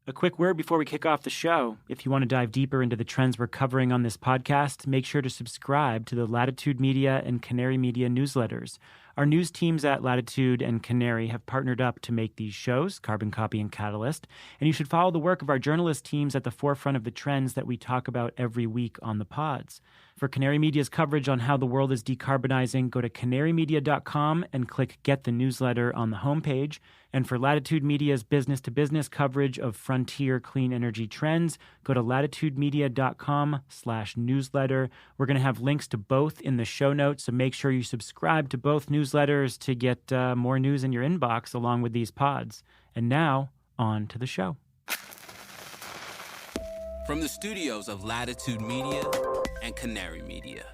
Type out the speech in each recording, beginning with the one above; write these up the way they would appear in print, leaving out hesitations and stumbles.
A quick word before we kick off the show. If you want to dive deeper into the trends we're covering on this podcast, make sure to subscribe to the Latitude Media and Canary Media newsletters. Our news teams at Latitude and Canary have partnered up to make these shows, Carbon Copy and Catalyst, and you should follow the work of our journalist teams at the forefront of the trends that we talk about every week on the pods. For Canary Media's coverage on how the world is decarbonizing, go to canarymedia.com and click Get the Newsletter on the homepage. And for Latitude Media's business-to-business coverage of frontier clean energy trends, go to latitudemedia.com/newsletter. We're going to have links to both in the show notes, so make sure you subscribe to both newsletters to get more news in your inbox along with these pods. And now, on to the show. From the studios of Latitude Media and Canary Media.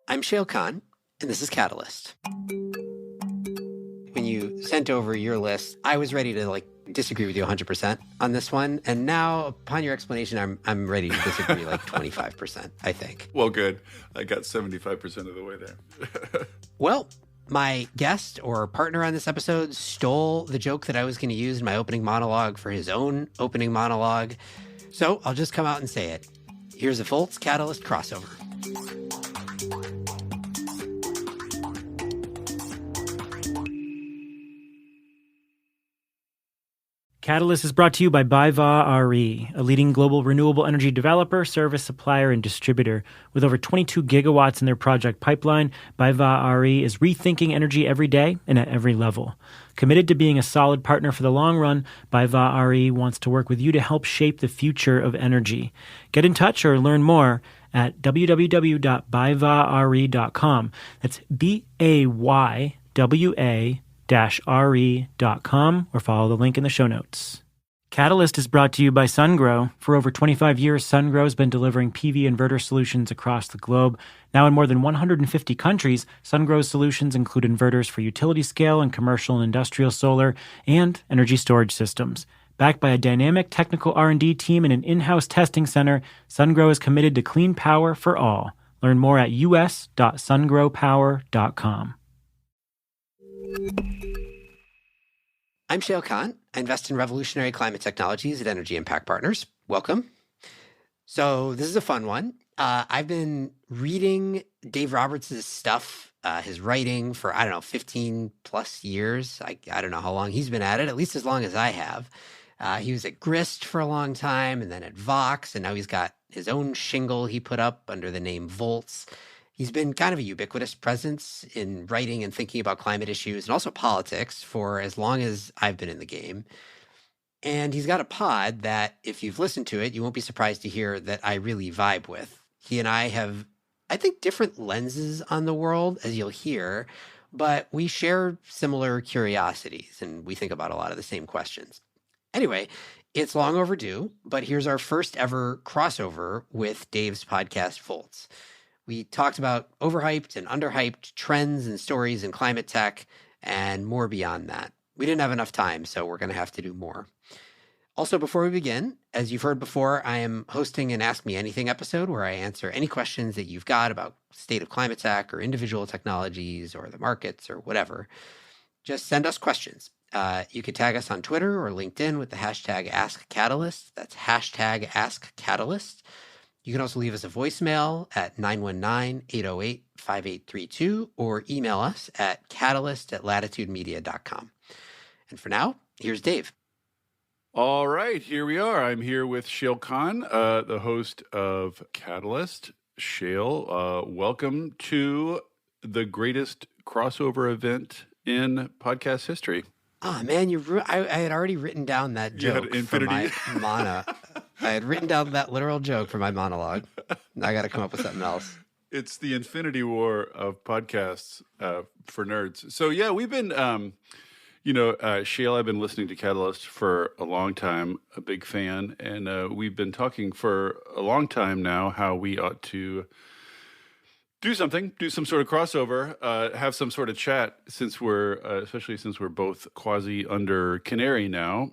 I'm Shayle Kann, and this is Catalyst. When you sent over your list, I was ready to disagree with you 100% on this one. And now, upon your explanation, I'm ready to disagree 25%, I think. Well, good. I got 75% of the way there. Well, my guest or partner on this episode stole the joke that I was going to use in my opening monologue for his own opening monologue. So I'll just come out and say it. Here's a Volts Catalyst crossover. Catalyst is brought to you by BayVa RE, a leading global renewable energy developer, service supplier, and distributor. With over 22 gigawatts in their project pipeline, BayVa RE is rethinking energy every day and at every level. Committed to being a solid partner for the long run, BayVa RE wants to work with you to help shape the future of energy. Get in touch or learn more at www.bayvare.com. That's BAYWA-RE.com, or follow the link in the show notes. Catalyst is brought to you by SunGrow. For over 25 years, SunGrow has been delivering PV inverter solutions across the globe. Now in more than 150 countries, SunGrow's solutions include inverters for utility scale and commercial and industrial solar and energy storage systems. Backed by a dynamic technical R&D team and an in-house testing center, SunGrow is committed to clean power for all. Learn more at us.sungrowpower.com. I'm Shayle Kann. I invest in revolutionary climate technologies at Energy Impact Partners. Welcome. So this is a fun one. I've been reading Dave Roberts' stuff, his writing for, 15 plus years. I don't know how long he's been at it, at least as long as I have. He was at Grist for a long time and then at Vox, and now he's got his own shingle he put up under the name Volts. He's been kind of a ubiquitous presence in writing and thinking about climate issues and also politics for as long as I've been in the game. And he's got a pod that, if you've listened to it, you won't be surprised to hear that I really vibe with. He and I have, I think, different lenses on the world, as you'll hear, but we share similar curiosities and we think about a lot of the same questions. Anyway, it's long overdue, but here's our first ever crossover with Dave's podcast, Volts. We talked about overhyped and underhyped trends and stories in climate tech and more beyond that. We didn't have enough time, so we're going to have to do more. Also, before we begin, as you've heard before, I am hosting an Ask Me Anything episode where I answer any questions that you've got about state of climate tech or individual technologies or the markets or whatever. Just send us questions. You can tag us on Twitter or LinkedIn with the hashtag AskCatalyst. That's hashtag AskCatalyst. You can also leave us a voicemail at 919-808-5832 or email us at catalyst@latitudemedia.com. And for now, here's Dave. All right, here we are. I'm here with Shayle Kann, the host of Catalyst. Shayle, welcome to the greatest crossover event in podcast history. Oh, man, I had already written down that joke for my I had written down that literal joke for my monologue. Now I got to come up with something else. It's the Infinity War of podcasts for nerds. So, yeah, we've been, Shayle, I've been listening to Catalyst for a long time, a big fan, and we've been talking for a long time now how we ought to do some sort of crossover, have some sort of chat, especially since we're both quasi under Canary now.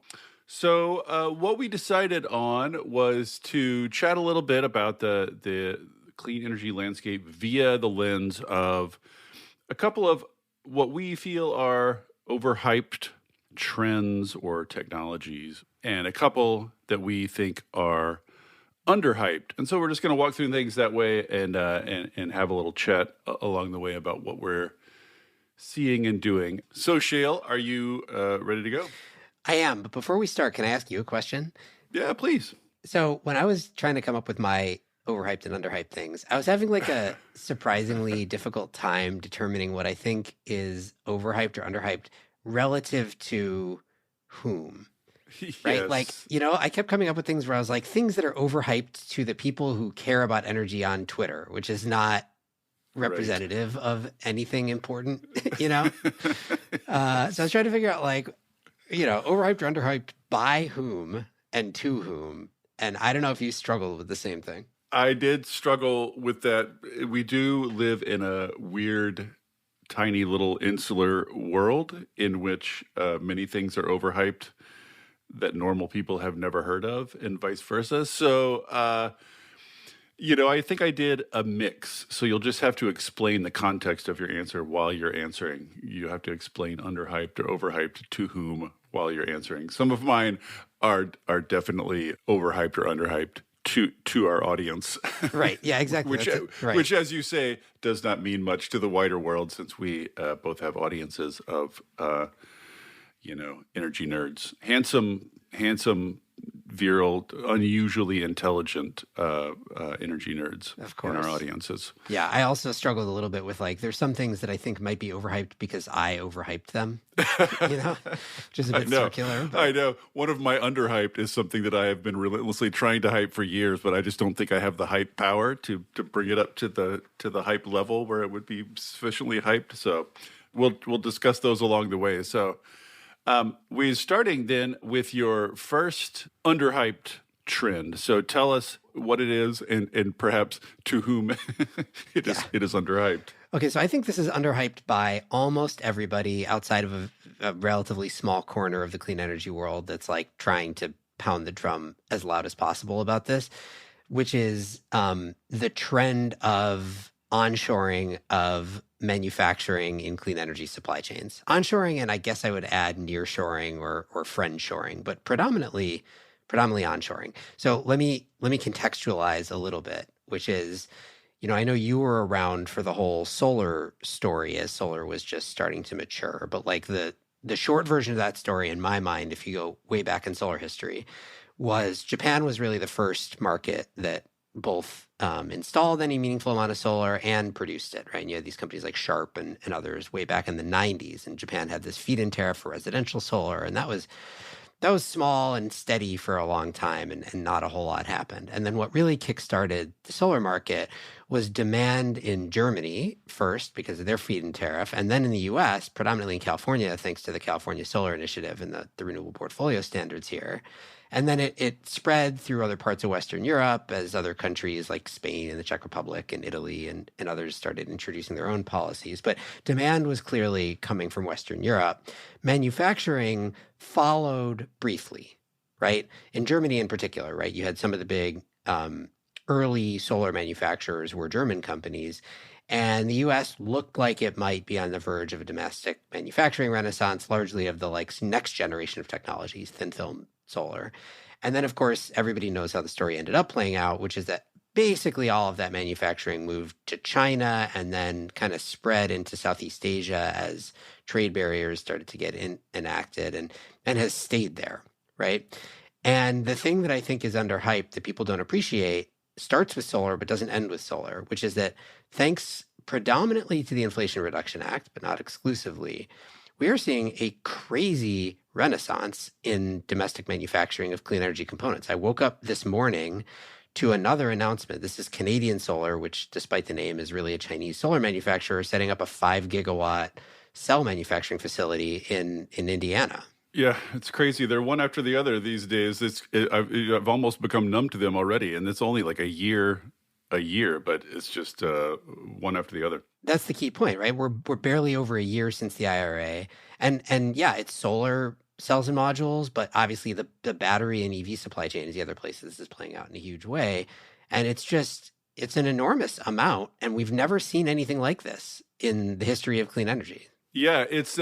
So what we decided on was to chat a little bit about the clean energy landscape via the lens of a couple of what we feel are overhyped trends or technologies, and a couple that we think are underhyped. And so we're just going to walk through things that way and have a little chat along the way about what we're seeing and doing. So, Shayle, are you ready to go? I am, but before we start, can I ask you a question? Yeah, please. So when I was trying to come up with my overhyped and underhyped things, I was having like a surprisingly difficult time determining what I think is overhyped or underhyped relative to whom. Right? Yes. Like, I kept coming up with things where I was like, things that are overhyped to the people who care about energy on Twitter, which is not representative of anything important, So I was trying to figure out like, overhyped or underhyped by whom and to whom. And I don't know if you struggled with the same thing. I did struggle with that. We do live in a weird, tiny little insular world in which many things are overhyped that normal people have never heard of, and vice versa. So, I think I did a mix. So you'll just have to explain the context of your answer while you're answering. You have to explain underhyped or overhyped to whom while you're answering. Some of mine are definitely overhyped or underhyped to our audience. Right. Yeah, exactly. Which, as you say, does not mean much to the wider world, since we both have audiences of, energy nerds, handsome, virile, unusually intelligent energy nerds of course. In our audiences. Yeah, I also struggled a little bit with like, there's some things that I think might be overhyped because I overhyped them, which is a bit circular. But... I know. One of my underhyped is something that I have been relentlessly trying to hype for years, but I just don't think I have the hype power to bring it up to the hype level where it would be sufficiently hyped. So we'll discuss those along the way. So we're starting then with your first underhyped trend. So tell us what it is and perhaps to whom it is underhyped. Okay, so I think this is underhyped by almost everybody outside of a relatively small corner of the clean energy world that's like trying to pound the drum as loud as possible about this, which is the trend of onshoring of manufacturing in clean energy supply chains. Onshoring, and I guess I would add nearshoring or friendshoring, but predominantly onshoring. So let me contextualize a little bit, which is, I know you were around for the whole solar story as solar was just starting to mature, but like the short version of that story in my mind, if you go way back in solar history, was Japan was really the first market that both installed any meaningful amount of solar and produced it, right? And you had these companies like Sharp and others way back in the 90s, and Japan had this feed-in tariff for residential solar, and that was small and steady for a long time, and not a whole lot happened. And then what really kickstarted the solar market was demand in Germany first because of their feed-in tariff, and then in the U.S., predominantly in California, thanks to the California Solar Initiative and the Renewable Portfolio Standards here. And then it spread through other parts of Western Europe as other countries like Spain and the Czech Republic and Italy and others started introducing their own policies. But demand was clearly coming from Western Europe. Manufacturing followed briefly, right? In Germany in particular, right? You had some of the big early solar manufacturers were German companies. And the U.S. looked like it might be on the verge of a domestic manufacturing renaissance, largely of the next generation of technologies, thin film solar. And then, of course, everybody knows how the story ended up playing out, which is that basically all of that manufacturing moved to China and then kind of spread into Southeast Asia as trade barriers started to get enacted and has stayed there, right? And the thing that I think is underhyped that people don't appreciate starts with solar but doesn't end with solar, which is that thanks predominantly to the Inflation Reduction Act, but not exclusively, we are seeing a crazy renaissance in domestic manufacturing of clean energy components. I woke up this morning to another announcement. This is Canadian Solar, which despite the name is really a Chinese solar manufacturer, setting up a 5 gigawatt cell manufacturing facility in Indiana. Yeah, it's crazy. They're one after the other these days. I've almost become numb to them already, and it's only like a year, but it's just one after the other. That's the key point, right? We're barely over a year since the IRA, and yeah, it's solar cells and modules, but obviously the battery and EV supply chain is the other place this is playing out in a huge way, and it's an enormous amount, and we've never seen anything like this in the history of clean energy. Yeah, it's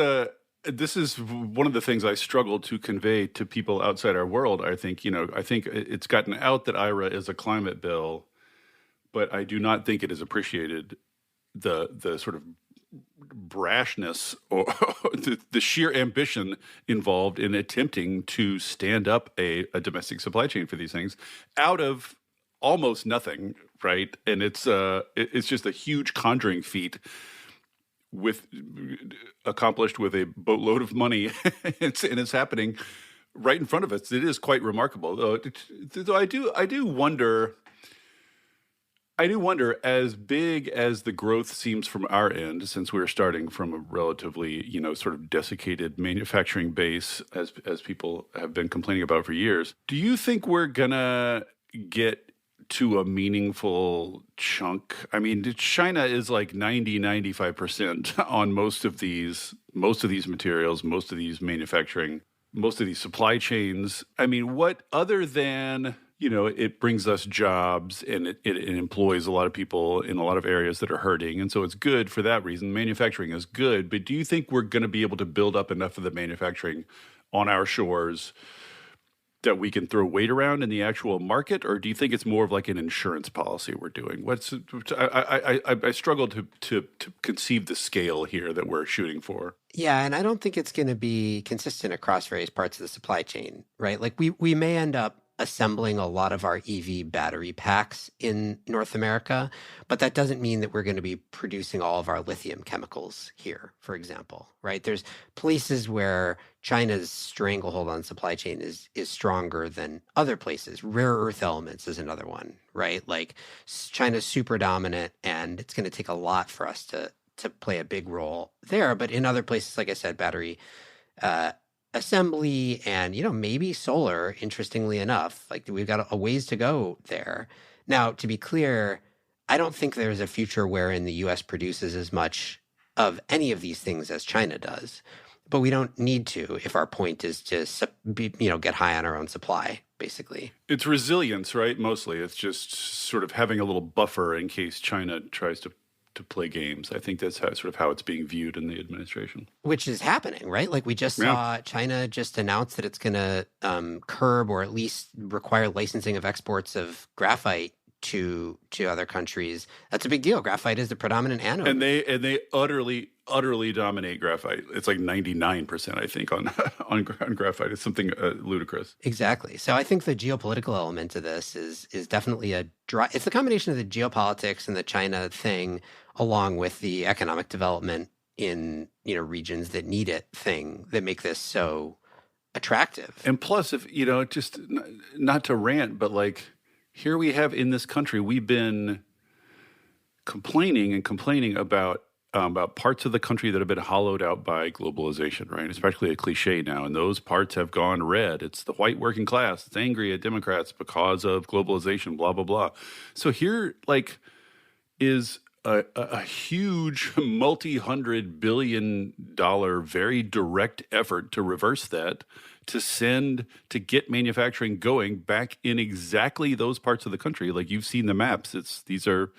this is one of the things I struggle to convey to people outside our world. I think it's gotten out that IRA is a climate bill, but I do not think it is appreciated the sort of brashness or the sheer ambition involved in attempting to stand up a domestic supply chain for these things out of almost nothing, right? And it's just a huge conjuring feat accomplished with a boatload of money, and it's happening right in front of us. It is quite remarkable, though. I do wonder. As big as the growth seems from our end, since we're starting from a relatively, sort of desiccated manufacturing base, as people have been complaining about for years, do you think we're gonna get to a meaningful chunk? I mean, China is like 95% on most of these materials, most of these manufacturing, most of these supply chains. I mean, what other than it brings us jobs and it employs a lot of people in a lot of areas that are hurting. And so it's good for that reason. Manufacturing is good. But do you think we're going to be able to build up enough of the manufacturing on our shores that we can throw weight around in the actual market? Or do you think it's more of like an insurance policy we're doing? I struggle to conceive the scale here that we're shooting for. Yeah, and I don't think it's going to be consistent across various parts of the supply chain, right? Like we may end up assembling a lot of our EV battery packs in North America, but that doesn't mean that we're going to be producing all of our lithium chemicals here, for example, right? There's places where China's stranglehold on supply chain is stronger than other places. Rare earth elements is another one, right? Like China's super dominant, and it's going to take a lot for us to play a big role there. But in other places, like I said, battery assembly and, maybe solar, interestingly enough, like we've got a ways to go there. Now, to be clear, I don't think there's a future wherein the US produces as much of any of these things as China does, but we don't need to if our point is to, get high on our own supply, basically. It's resilience, right? Mostly. It's just sort of having a little buffer in case China tries to play games. I think that's how it's being viewed in the administration. Which is happening, right? Like we just saw China just announce that it's going to curb or at least require licensing of exports of graphite to other countries. That's a big deal. Graphite is the predominant anode. And they utterly dominate graphite. It's like 99%, I think, on graphite. It's something ludicrous. Exactly. So I think the geopolitical element of this is definitely it's the combination of the geopolitics and the China thing, along with the economic development in regions that need it thing, that make this so attractive. And plus, if just not to rant, but like here we have in this country, we've been complaining about parts of the country that have been hollowed out by globalization, right? Especially a cliche now, and those parts have gone red. It's the white working class. It's angry at Democrats because of globalization, blah, blah, blah. So here, is a huge multi-$100 billion very direct effort to reverse that, to get manufacturing going back in exactly those parts of the country. Like you've seen the maps. These are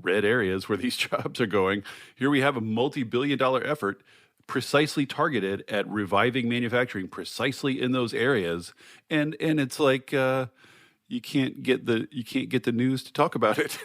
red areas where these jobs are going. Here we have a multi-billion-dollar effort precisely targeted at reviving manufacturing precisely in those areas. And it's like you can't get the news to talk about it.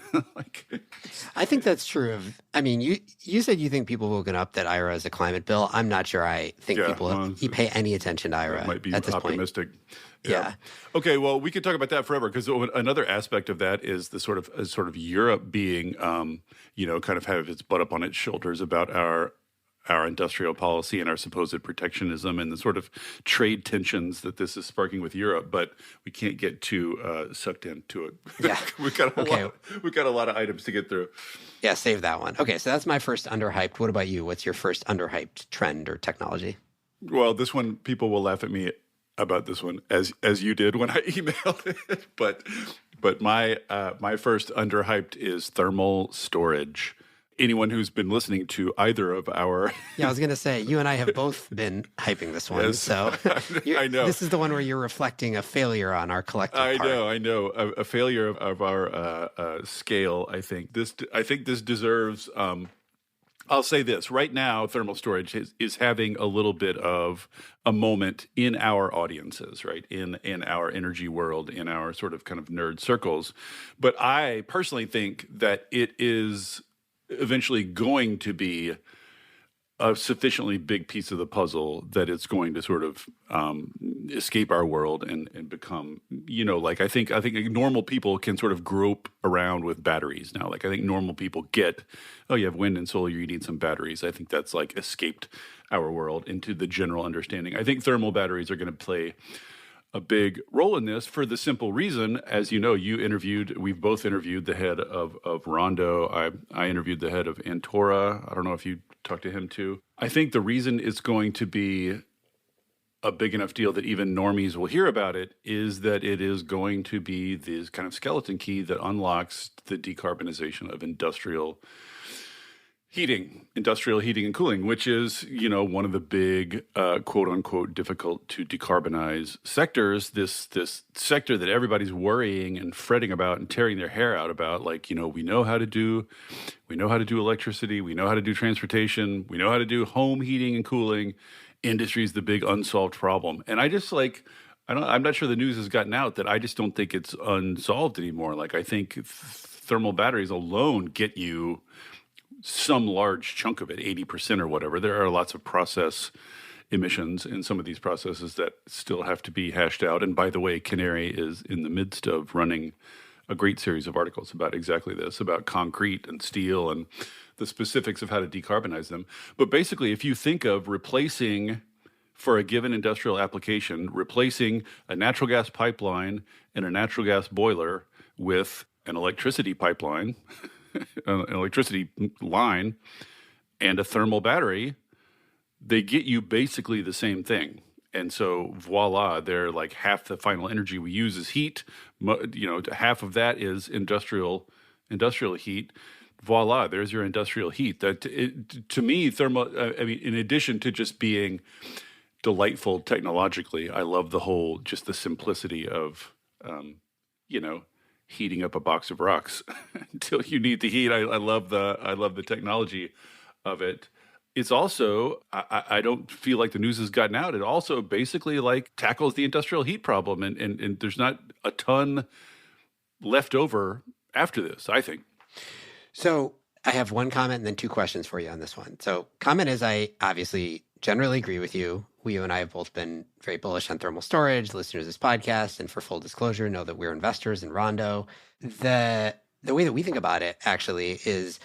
I think that's true. You said you think people will look up that IRA is a climate bill. I'm not sure I think people pay any attention to IRA might be at this optimistic. point. Yeah. Okay. Well, we could talk about that forever, because another aspect of that is the sort of Europe being, kind of have its butt up on its shoulders about our industrial policy and our supposed protectionism and the sort of trade tensions that this is sparking with Europe. But we can't get too sucked into it. Yeah. we've got a lot of items to get through. Yeah. Save that one. Okay. So that's my first underhyped. What about you? What's your first underhyped trend or technology? Well, this one, people will laugh at me about this one as you did when I emailed it, but my first underhyped is thermal storage. Anyone who's been listening to either of our I was going to say, you and I have both been hyping this one. Yes, so I know this is the one where you're reflecting a failure on our collective part. I know a failure of our scale. I think this deserves I'll say this. Right now, thermal storage is having a little bit of a moment in our audiences, right? In our energy world, in our sort of kind of nerd circles. But I personally think that it is eventually going to be a sufficiently big piece of the puzzle that it's going to sort of escape our world and become, like I think normal people can sort of grope around with batteries now. Like I think normal people get, oh, you have wind and solar, you need some batteries. I think that's like escaped our world into the general understanding. I think thermal batteries are going to play a big role in this for the simple reason, as you know, we've both interviewed the head of Rondo. I interviewed the head of Antora. I don't know if you talked to him too. I think the reason it's going to be a big enough deal that even normies will hear about it is that it is going to be this kind of skeleton key that unlocks the decarbonization of industrial heating and cooling, which is, one of the big, quote unquote, difficult to decarbonize sectors. This sector that everybody's worrying and fretting about and tearing their hair out about. Like, we know how to do electricity, we know how to do transportation, we know how to do home heating and cooling. Industry is the big unsolved problem, and I just I'm not sure the news has gotten out that I just don't think it's unsolved anymore. Like I think thermal batteries alone get you some large chunk of it, 80% or whatever. There are lots of process emissions in some of these processes that still have to be hashed out. And by the way, Canary is in the midst of running a great series of articles about exactly this, about concrete and steel and the specifics of how to decarbonize them. But basically, if you think of replacing, for a given industrial application, replacing a natural gas pipeline and a natural gas boiler with an electricity pipeline, an electricity line, and a thermal battery, they get you basically the same thing. And so voila, they're like half the final energy we use is heat. Half of that is industrial heat. Voila, there's your industrial heat. To me, thermal. In addition to just being delightful technologically, I love just the simplicity of, heating up a box of rocks until you need the heat. I love the technology of it. It's also, I don't feel like the news has gotten out. It also basically like tackles the industrial heat problem, and there's not a ton left over after this, I think. So I have one comment and then two questions for you on this one. So comment is, I obviously generally agree with you. You and I have both been very bullish on thermal storage, listeners of this podcast, and for full disclosure, know that we're investors in Rondo. The way that we think about it actually is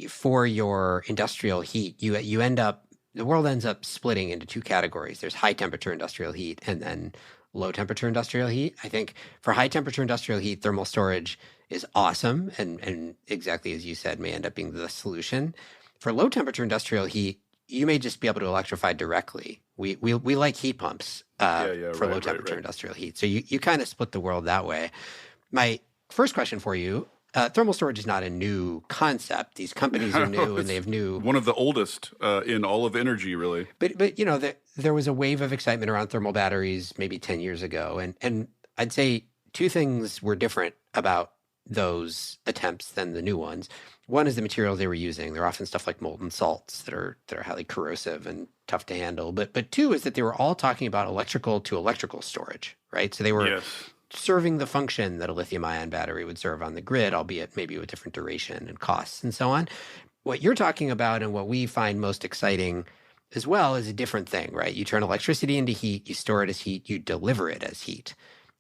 for your industrial heat, the world ends up splitting into two categories. There's high temperature industrial heat and then low temperature industrial heat. I think for high temperature industrial heat, thermal storage is awesome and exactly as you said, may end up being the solution. For low temperature industrial heat, you may just be able to electrify directly. We like heat pumps for low temperature industrial heat. So you kind of split the world that way. My first question for you, thermal storage is not a new concept. These companies are new and they have new... One of the oldest in all of energy, really. But there was a wave of excitement around thermal batteries maybe 10 years ago. And I'd say two things were different about those attempts than the new ones. One is the materials they were using. They're often stuff like molten salts that are highly corrosive and tough to handle. But two is that they were all talking about electrical to electrical storage, right? So they were serving the function that a lithium-ion battery would serve on the grid, albeit maybe with different duration and costs and so on. What you're talking about and what we find most exciting as well is a different thing, right? You turn electricity into heat, you store it as heat, you deliver it as heat,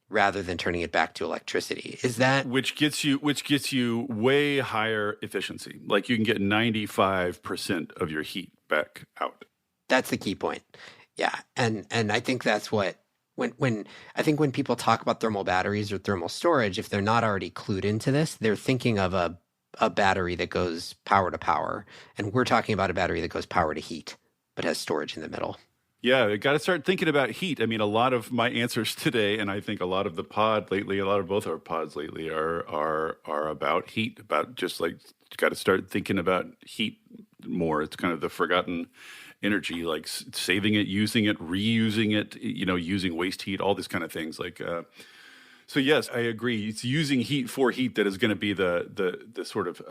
rather than turning it back to electricity. Is that... Which gets you way higher efficiency. Like you can get 95% of your heat back out. That's the key point. Yeah. And I think that's what, when people talk about thermal batteries or thermal storage, if they're not already clued into this, they're thinking of a battery that goes power to power. And we're talking about a battery that goes power to heat, but has storage in the middle. Yeah, you got to start thinking about heat. I mean, a lot of my answers today, and I think a lot of the pod lately, a lot of both our pods lately are about heat, about just like, you got to start thinking about heat more. It's kind of the forgotten energy, like saving it, using it, reusing it, using waste heat, all these kind of things. Like, So yes, I agree. It's using heat for heat that is going to be the sort of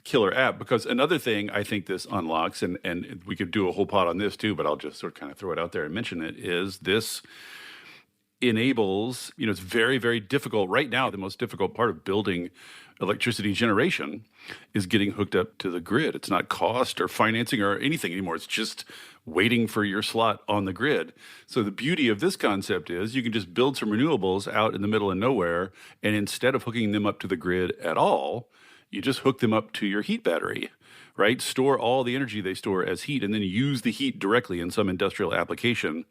killer app. Because another thing I think this unlocks, and we could do a whole pod on this too, but I'll just sort of kind of throw it out there and mention it, is this enables, it's very, very difficult right now. The most difficult part of building electricity generation is getting hooked up to the grid. It's not cost or financing or anything anymore. It's just waiting for your slot on the grid. So the beauty of this concept is you can just build some renewables out in the middle of nowhere, and instead of hooking them up to the grid at all, you just hook them up to your heat battery, right? Store all the energy they store as heat, and then use the heat directly in some industrial application.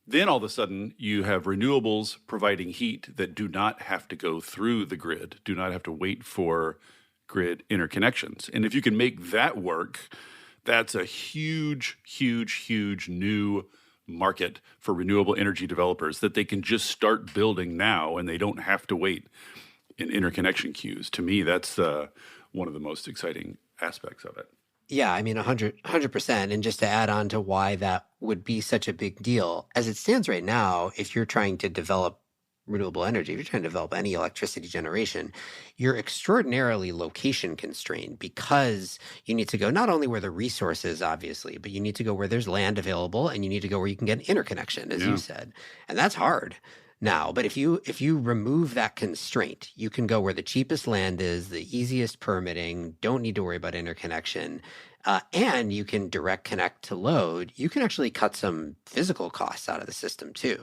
Then all of a sudden, you have renewables providing heat that do not have to go through the grid, do not have to wait for grid interconnections. And if you can make that work, that's a huge, huge, huge new market for renewable energy developers that they can just start building now, and they don't have to wait in interconnection queues. To me, that's one of the most exciting aspects of it. Yeah, I mean, 100%. And just to add on to why that would be such a big deal, as it stands right now, if you're trying to develop renewable energy, if you're trying to develop any electricity generation, you're extraordinarily location constrained because you need to go not only where the resource is, obviously, but you need to go where there's land available, and you need to go where you can get interconnection, as you said. And that's hard now. But if you remove that constraint, you can go where the cheapest land is, the easiest permitting, don't need to worry about interconnection, and you can direct connect to load. You can actually cut some physical costs out of the system too.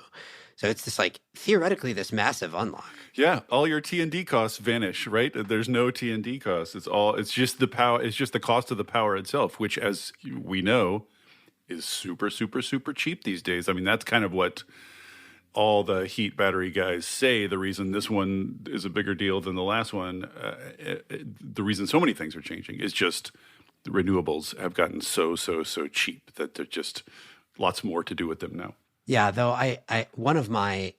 So it's this theoretically this massive unlock. Yeah, all your T&D costs vanish, right? There's no T&D costs. It's just the power. It's just the cost of the power itself, which, as we know, is super, super, super cheap these days. I mean, that's kind of what all the heat battery guys say. The reason this one is a bigger deal than the last one, the reason so many things are changing is just the renewables have gotten so cheap that there's just lots more to do with them now. Yeah, though I one of my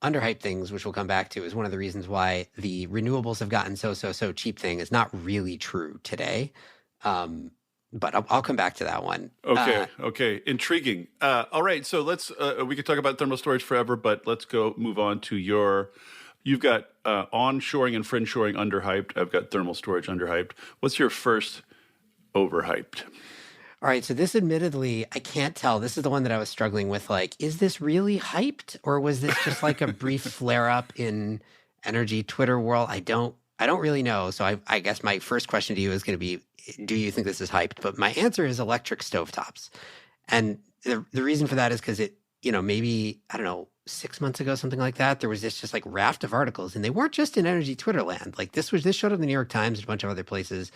underhyped things, which we'll come back to, is one of the reasons why the renewables have gotten so cheap thing is not really true today. But I'll come back to that one. Okay. Intriguing. All right. So let's, we could talk about thermal storage forever, but let's move on to you've got onshoring and friendshoring underhyped. I've got thermal storage underhyped. What's your first overhyped? All right. So this admittedly, I can't tell. This is the one that I was struggling with. Is this really hyped, or was this just a brief flare up in energy Twitter world? I don't really know. So I guess my first question to you is going to be, do you think this is hyped? But my answer is electric stovetops. And the reason for that is because it, maybe, I don't know, 6 months ago, something like that, there was this just raft of articles, and they weren't just in energy Twitter land. This showed up in the New York Times and a bunch of other places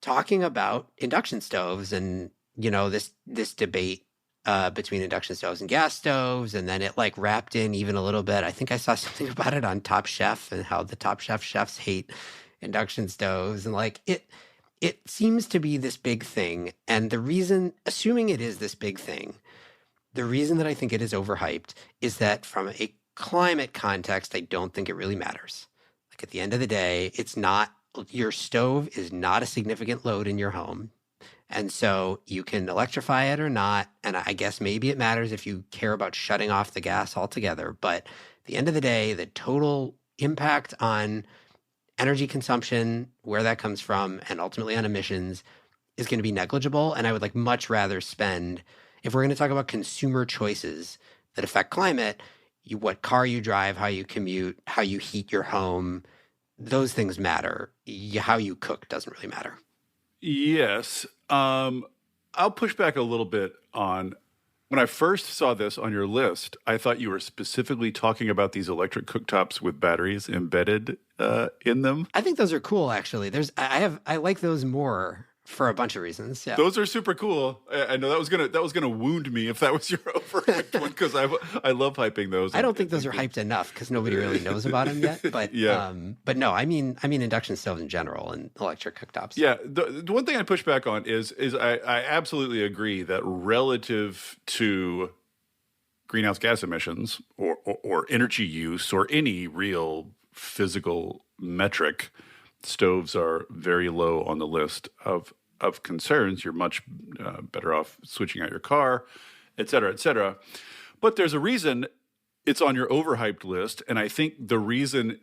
talking about induction stoves and, this debate between induction stoves and gas stoves. And then it wrapped in even a little bit. I think I saw something about it on Top Chef and how the Top Chef chefs hate induction stoves. And it seems to be this big thing. And the reason, assuming it is this big thing, the reason that I think it is overhyped is that from a climate context, I don't think it really matters. At the end of the day, your stove is not a significant load in your home. And so you can electrify it or not. And I guess maybe it matters if you care about shutting off the gas altogether. But at the end of the day, the total impact on energy consumption, where that comes from, and ultimately on emissions is going to be negligible. And I would much rather spend, if we're going to talk about consumer choices that affect climate, what car you drive, how you commute, how you heat your home, those things matter. How you cook doesn't really matter. Yes. I'll push back a little bit on, when I first saw this on your list, I thought you were specifically talking about these electric cooktops with batteries embedded in them. I think those are cool, actually. I like those more for a bunch of reasons. Yeah, those are super cool. I know that was gonna wound me if that was your overhyped one, because I love hyping those. I don't think those are hyped enough because nobody really knows about them yet. But yeah. But no, I mean induction stoves in general and electric cooktops. Yeah, the one thing I push back on is I absolutely agree that relative to greenhouse gas emissions or energy use or any real physical metric, stoves are very low on the list of concerns. You're much better off switching out your car, et cetera, et cetera. But there's a reason it's on your overhyped list. And I think the reason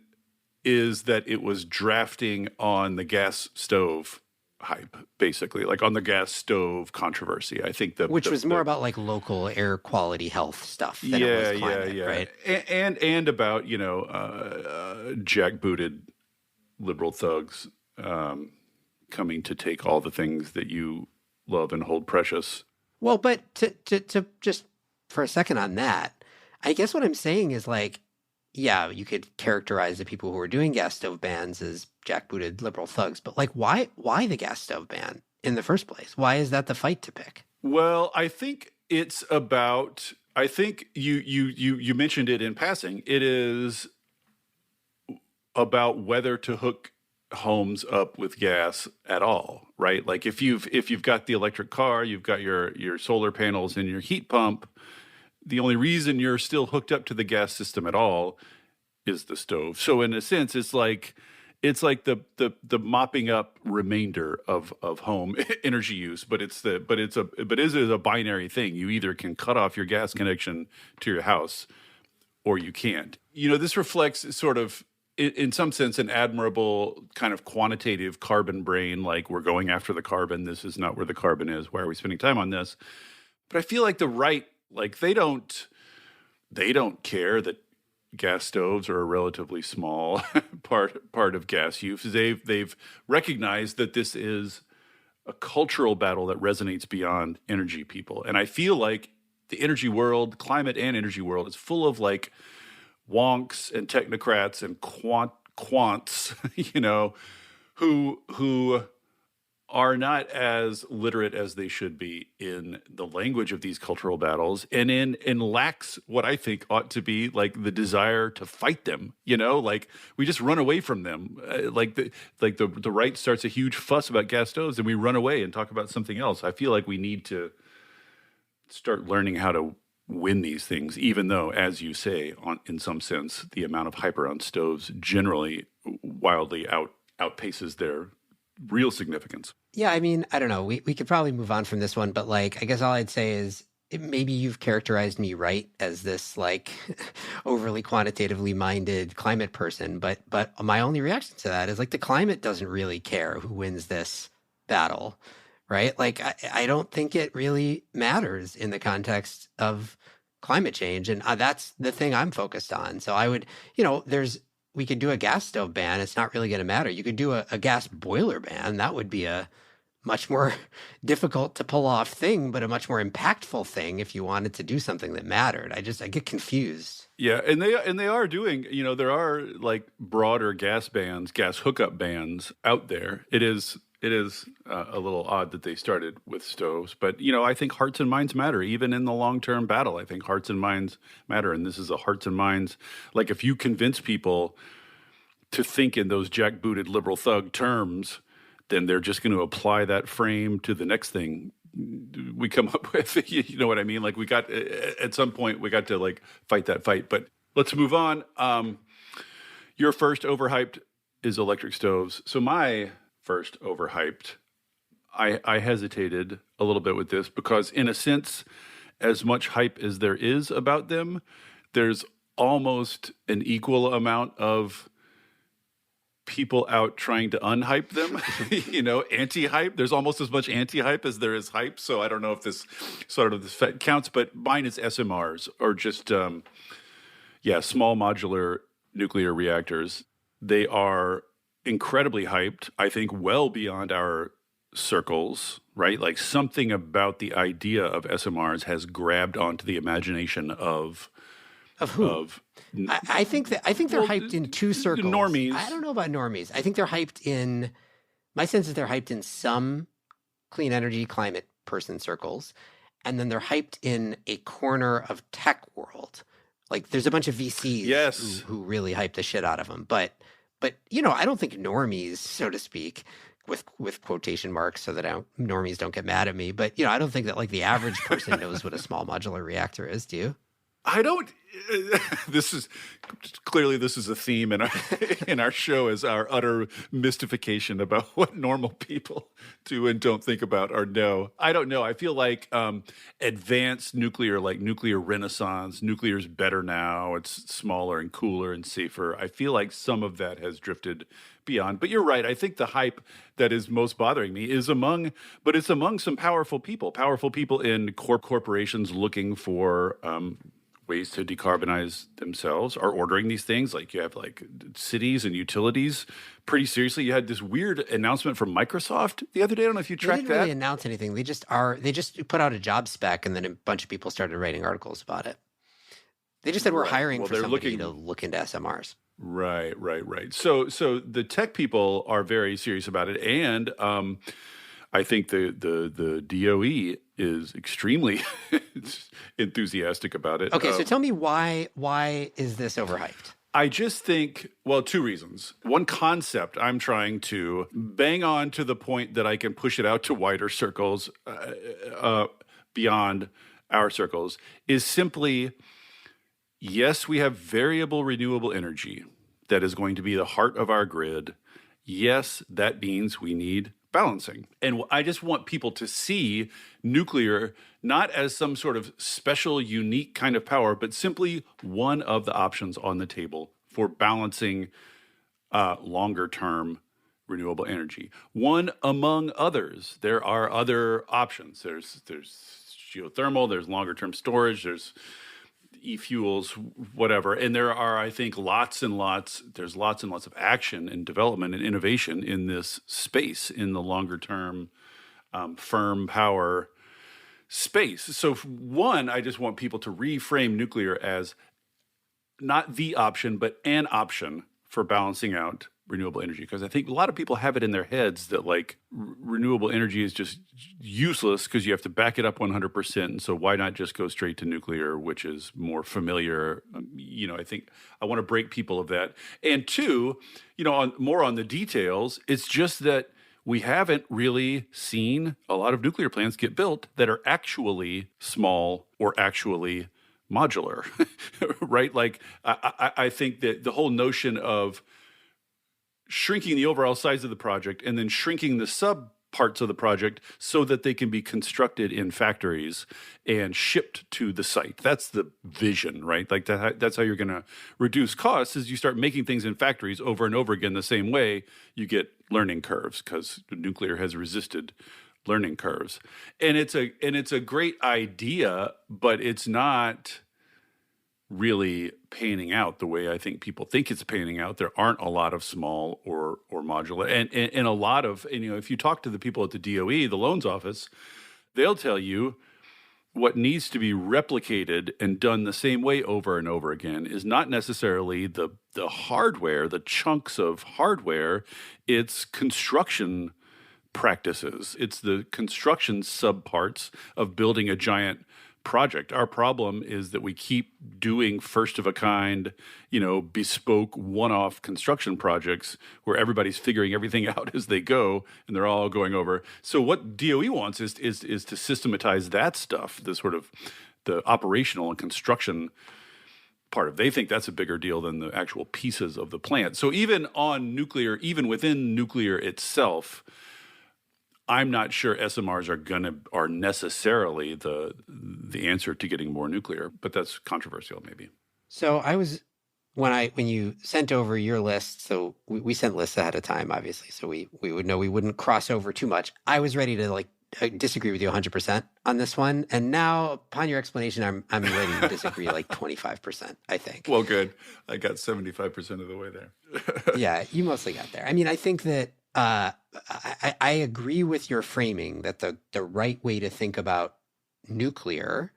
is that it was drafting on the gas stove hype, basically, like on the gas stove controversy. I think which was more about like local air quality health stuff than it was climate, right? And about, jackbooted liberal thugs coming to take all the things that you love and hold precious. Well, but to just for a second on that, I guess what I'm saying is like, yeah, you could characterize the people who are doing gas stove bans as jackbooted liberal thugs, but like, why the gas stove ban in the first place? Why is that the fight to pick? Well, I think it's about. I think you mentioned it in passing. It is about whether to hook homes up with gas at all, right? Like if you've got the electric car, you've got your solar panels and your heat pump. The only reason you're still hooked up to the gas system at all is the stove. So in a sense, it's like the mopping up remainder of home energy use, but it is a binary thing. You either can cut off your gas connection to your house or you can't. This reflects sort of in some sense an admirable kind of quantitative carbon brain, like we're going after the carbon. This is not where the carbon is. Why are we spending time on this? But I feel like the right, like they don't care that gas stoves are a relatively small part of gas use. They've recognized that this is a cultural battle that resonates beyond energy people. And I feel like the energy world, climate and energy world, is full of like wonks and technocrats and quants, who are not as literate as they should be in the language of these cultural battles, and lacks what I think ought to be like the desire to fight them. Like we just run away from them. The right starts a huge fuss about gas stoves, and we run away and talk about something else. I feel like we need to start learning how to win these things, even though, as you say, in some sense, the amount of hype around stoves generally wildly outpaces their real significance. Yeah, I mean, I don't know. We could probably move on from this one, but like, I guess all I'd say is maybe you've characterized me right as this like overly quantitatively minded climate person, but my only reaction to that is like the climate doesn't really care who wins this battle, right? Like, I don't think it really matters in the context of climate change, and that's the thing I'm focused on. So I would, we could do a gas stove ban. It's not really going to matter. You could do a gas boiler ban. That would be a much more difficult to pull off thing, but a much more impactful thing if you wanted to do something that mattered. I get confused. Yeah, and they are doing, there are like broader gas bans, gas hookup bans out there. It is a little odd that they started with stoves, but I think hearts and minds matter even in the long-term battle. I think hearts and minds matter, and this is a hearts and minds. Like if you convince people to think in those jackbooted liberal thug terms, then they're just going to apply that frame to the next thing we come up with. You know what I mean? Like at some point we got to like fight that fight. But let's move on. Your first overhyped is electric stoves. So my first overhyped, I hesitated a little bit with this because in a sense, as much hype as there is about them, there's almost an equal amount of people out trying to unhype them, anti-hype. There's almost as much anti-hype as there is hype. So I don't know if this counts, but mine is SMRs or just, small modular nuclear reactors. They are incredibly hyped, I think well beyond our circles, right? Like something about the idea of SMRs has grabbed onto the imagination of who? I think they're hyped in two circles. Normies. I don't know about normies. I think they're hyped in, my sense is they're hyped in some clean energy climate person circles. And then they're hyped in a corner of tech world. Like there's a bunch of VCs who really hype the shit out of them. But I don't think normies, so to speak, with quotation marks so that normies don't get mad at me. But, I don't think that like the average person knows what a small modular reactor is. Do you? I don't. This is a theme in our in our show, is our utter mystification about what normal people do and don't think about or know. I don't know. I feel like advanced nuclear, like nuclear renaissance, nuclear is better now. It's smaller and cooler and safer. I feel like some of that has drifted beyond. But you're right. I think the hype that is most bothering me is among some powerful people in corporations looking for ways to decarbonize themselves, are ordering these things. Like you have like cities and utilities. Pretty seriously, you had this weird announcement from Microsoft the other day. I don't know if you tracked that. They didn't really announce anything. They just put out a job spec, and then a bunch of people started writing articles about it. They just said we're hiring for somebody to look into SMRs. Right. So the tech people are very serious about it, and I think the DOE is extremely enthusiastic about it. Okay, so tell me why is this overhyped? I just think, well, two reasons. One concept I'm trying to bang on to the point that I can push it out to wider circles beyond our circles is simply, yes, we have variable renewable energy that is going to be the heart of our grid. Yes, that means we need balancing. And I just want people to see nuclear not as some sort of special, unique kind of power, but simply one of the options on the table for balancing longer-term renewable energy. One among others. There are other options. There's geothermal, there's longer-term storage, there's e-fuels, whatever. And there are, I think, lots and lots of action and development and innovation in this space, in the longer term firm power space. So one, I just want people to reframe nuclear as not the option, but an option for balancing out renewable energy. Because I think a lot of people have it in their heads that like renewable energy is just useless because you have to back it up 100%. And so why not just go straight to nuclear, which is more familiar? I think I want to break people of that. And two, more on the details, it's just that we haven't really seen a lot of nuclear plants get built that are actually small or actually modular, right? Like I think that the whole notion of shrinking the overall size of the project and then shrinking the sub parts of the project so that they can be constructed in factories and shipped to the site. That's the vision, right? Like that's how you're going to reduce costs, is you start making things in factories over and over again the same way. You get learning curves because nuclear has resisted learning curves. And it's a great idea, but it's not really panning out the way I think people think it's panning out. There aren't a lot of small or modular, and a lot of, if you talk to the people at the DOE, the loans office, they'll tell you what needs to be replicated and done the same way over and over again is not necessarily the hardware, the chunks of hardware. It's construction practices. It's the construction subparts of building a giant project. Our problem is that we keep doing first of a kind, bespoke one-off construction projects where everybody's figuring everything out as they go and they're all going over. So what DOE wants is to systematize that stuff, the sort of the operational and construction part of. They think that's a bigger deal than the actual pieces of the plant. So even on nuclear, even within nuclear itself, I'm not sure SMRs are necessarily the answer to getting more nuclear, but that's controversial maybe. So I was when you sent over your list, so we sent lists ahead of time, obviously, so we would know we wouldn't cross over too much. I was ready to disagree with you 100% on this one, and now upon your explanation, I'm ready to disagree 25%. I think. Well, good. I got 75% of the way there. Yeah, you mostly got there. I mean, I think that. I agree with your framing that the right way to think about nuclear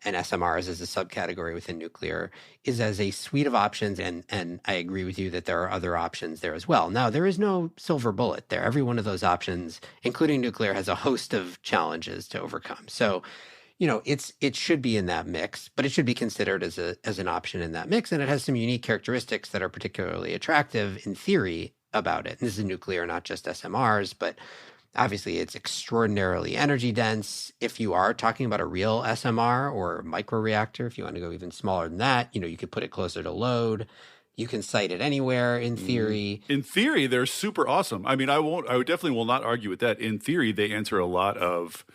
and SMRs as a subcategory within nuclear is as a suite of options, and I agree with you that there are other options there as well. Now, there is no silver bullet there. Every one of those options, including nuclear, has a host of challenges to overcome. So, it should be in that mix, but it should be considered as an option in that mix, and it has some unique characteristics that are particularly attractive in theory about it. And this is nuclear, not just SMRs, but Obviously, it's extraordinarily energy dense. If you are talking about a real SMR or microreactor, if you want to go even smaller than that, you could put it closer to load. You can site it anywhere in theory. In theory, they're super awesome. I mean, I definitely will not argue with that. In theory, they answer a lot of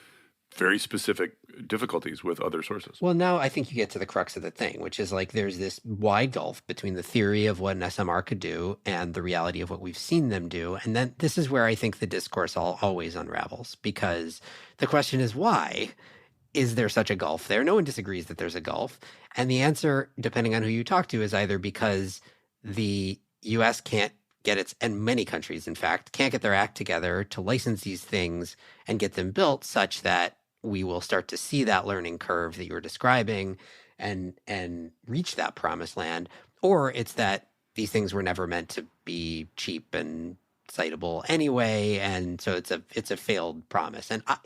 very specific difficulties with other sources. Well, now I think you get to the crux of the thing, which is like there's this wide gulf between the theory of what an SMR could do and the reality of what we've seen them do. And then this is where I think the discourse always unravels, because the question is, why is there such a gulf there? No one disagrees that there's a gulf. And the answer, depending on who you talk to, is either because the US can't get its, and many countries, in fact, can't get their act together to license these things and get them built such that we will start to see that learning curve that you were describing and reach that promised land, or it's that these things were never meant to be cheap and citable anyway, and so it's a failed promise. And I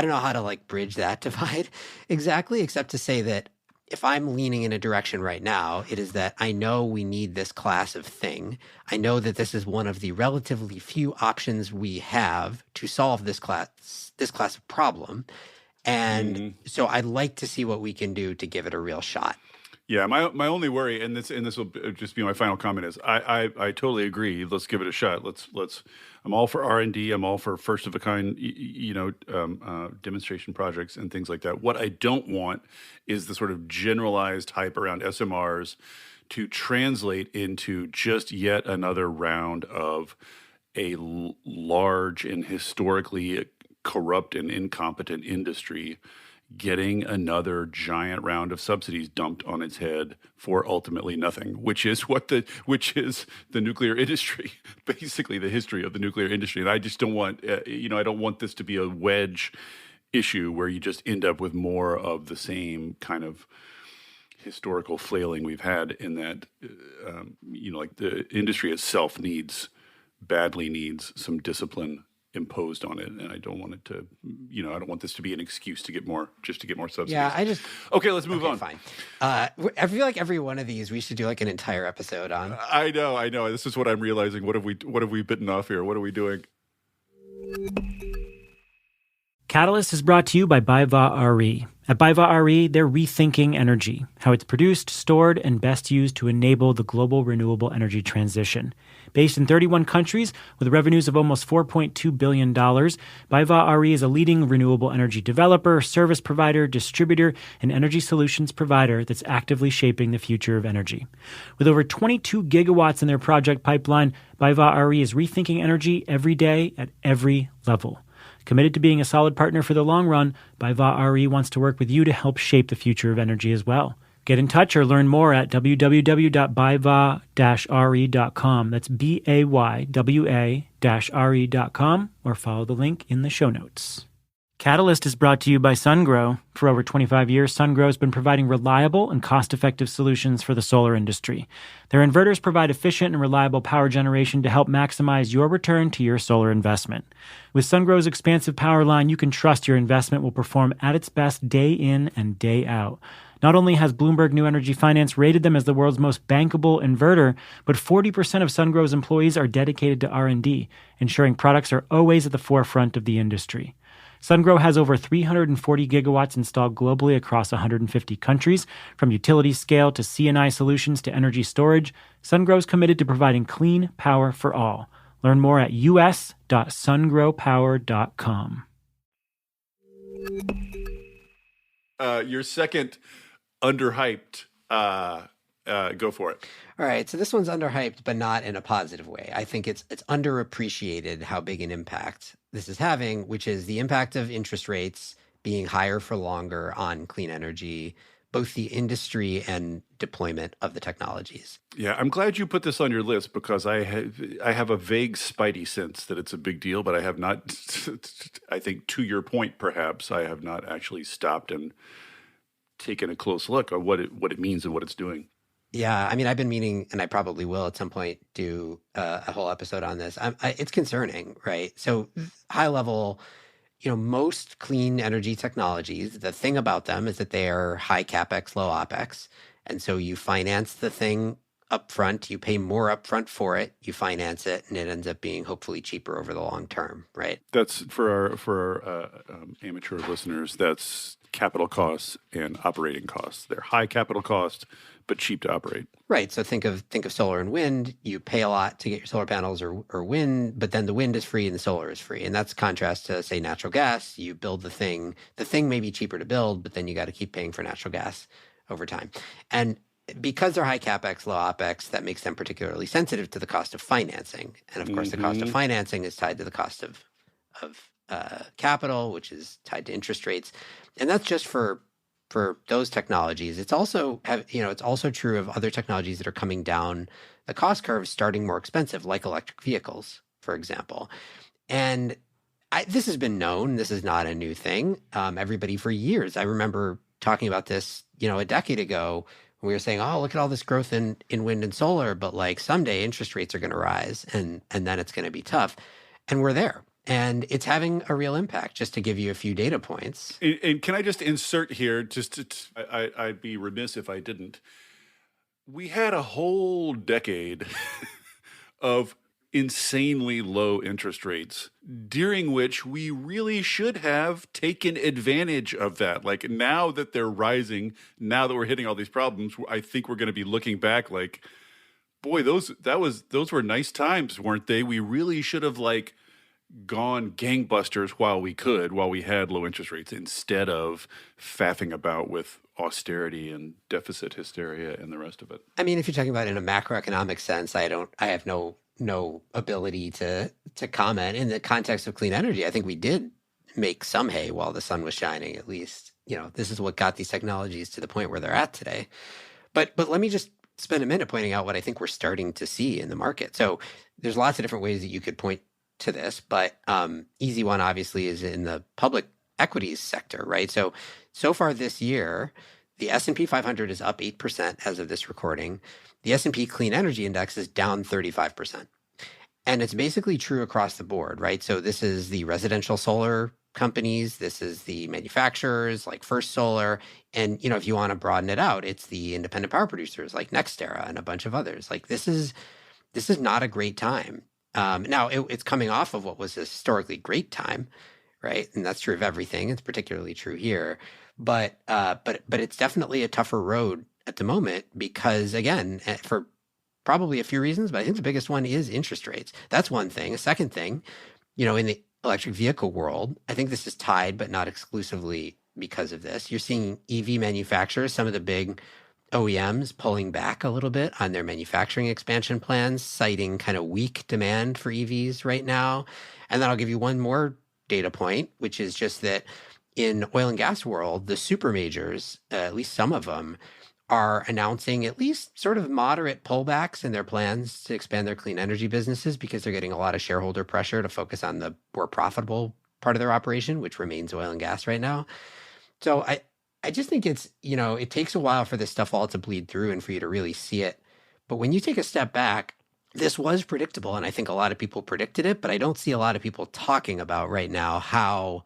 don't know how to like bridge that divide exactly, except to say that if I'm leaning in a direction right now, it is that I know we need this class of thing. I know that this is one of the relatively few options we have to solve this class of problem. And so I'd like to see what we can do to give it a real shot. Yeah, my only worry, and this will just be my final comment, is I totally agree. Let's give it a shot. Let's. I'm all for R&D. I'm all for first of a kind, demonstration projects and things like that. What I don't want is the sort of generalized hype around SMRs to translate into just yet another round of a large and historically corrupt and incompetent industry getting another giant round of subsidies dumped on its head for ultimately nothing, which is the nuclear industry, basically the history of the nuclear industry. And I just don't want, I don't want this to be a wedge issue where you just end up with more of the same kind of historical flailing we've had in that, like the industry itself badly needs some discipline imposed on it, and I don't want it to, I don't want this to be an excuse to get more subsidies. Yeah, okay, let's move on. Fine. I feel like every one of these we should do like an entire episode on. I know. This is what I'm realizing. What have we bitten off here? What are we doing? Catalyst is brought to you by BayVa RE. At BayVa RE, they're rethinking energy, how it's produced, stored, and best used to enable the global renewable energy transition. Based in 31 countries with revenues of almost $4.2 billion, BayVa RE is a leading renewable energy developer, service provider, distributor, and energy solutions provider that's actively shaping the future of energy. With over 22 gigawatts in their project pipeline, BayVa RE is rethinking energy every day at every level. Committed to being a solid partner for the long run, BayVa RE wants to work with you to help shape the future of energy as well. Get in touch or learn more at www.bayva-re.com. That's BAYWA-RE.com, or follow the link in the show notes. Catalyst is brought to you by SunGrow. For over 25 years, SunGrow has been providing reliable and cost-effective solutions for the solar industry. Their inverters provide efficient and reliable power generation to help maximize your return to your solar investment. With SunGrow's expansive power line, you can trust your investment will perform at its best day in and day out. Not only has Bloomberg New Energy Finance rated them as the world's most bankable inverter, but 40% of SunGrow's employees are dedicated to R&D, ensuring products are always at the forefront of the industry. SunGrow has over 340 gigawatts installed globally across 150 countries. From utility scale to C&I solutions to energy storage, SunGrow is committed to providing clean power for all. Learn more at us.sungrowpower.com. Your second underhyped, go for it. All right, so this one's underhyped, but not in a positive way. I think it's underappreciated how big an impact this is having, which is the impact of interest rates being higher for longer on clean energy, both the industry and deployment of the technologies. Yeah, I'm glad you put this on your list because I have a vague spidey sense that it's a big deal, but I have not, I think to your point, perhaps, I have not actually stopped and taken a close look at what it means and what it's doing. Yeah, I mean, I've been meaning, and I probably will at some point do a whole episode on this. It's concerning, right? So high level, most clean energy technologies, the thing about them is that they are high CapEx, low OpEx. And so you finance the thing upfront. You pay more upfront for it. You finance it, and it ends up being hopefully cheaper over the long term, right? That's for our amateur listeners. That's capital costs and operating costs. They're high capital cost, but cheap to operate. Right. So think of solar and wind. You pay a lot to get your solar panels or wind, but then the wind is free and the solar is free. And that's contrast to, say, natural gas. You build the thing. The thing may be cheaper to build, but then you got to keep paying for natural gas over time. And because they're high capex, low opex, that makes them particularly sensitive to the cost of financing. And of course, the cost of financing is tied to the cost of capital, which is tied to interest rates. And that's just for those technologies. It's also it's also true of other technologies that are coming down the cost curve, starting more expensive, like electric vehicles, for example. And this has been known. This is not a new thing. Everybody for years. I remember talking about this, a decade ago. We were saying, oh, look at all this growth in wind and solar, but like someday interest rates are going to rise and then it's going to be tough. And we're there. And it's having a real impact, just to give you a few data points. And can I just insert here, I'd be remiss if I didn't. We had a whole decade of insanely low interest rates, during which we really should have taken advantage of that. Like, now that they're rising, now that we're hitting all these problems, I think we're going to be looking back like, boy, those were nice times, weren't they? We really should have gone gangbusters while we had low interest rates, instead of faffing about with austerity and deficit hysteria and the rest of it. I mean, if you're talking about in a macroeconomic sense, I have no ability to comment. In the context of clean energy, I think we did make some hay while the sun was shining, at least. This is what got these technologies to the point where they're at today. But let me just spend a minute pointing out what I think we're starting to see in the market. So there's lots of different ways that you could point to this, but easy one obviously is in the public equities sector, right? So far this year, the S&P 500 is up 8% as of this recording. The S&P Clean Energy Index is down 35%. And it's basically true across the board, right? So this is the residential solar companies, this is the manufacturers like First Solar, and if you want to broaden it out, it's the independent power producers like NextEra and a bunch of others. Like this is not a great time. Now it's coming off of what was a historically great time, right? And that's true of everything. It's particularly true here, but it's definitely a tougher road at the moment because, again, for probably a few reasons, but I think the biggest one is interest rates. That's one thing. A second thing, in the electric vehicle world, I think this is tied, but not exclusively because of this. You're seeing EV manufacturers, some of the big OEMs pulling back a little bit on their manufacturing expansion plans, citing kind of weak demand for EVs right now. And then I'll give you one more data point, which is just that in oil and gas world, the super majors, at least some of them, are announcing at least sort of moderate pullbacks in their plans to expand their clean energy businesses because they're getting a lot of shareholder pressure to focus on the more profitable part of their operation, which remains oil and gas right now. So I just think it's, it takes a while for this stuff all to bleed through and for you to really see it. But when you take a step back, this was predictable. And I think a lot of people predicted it, but I don't see a lot of people talking about right now how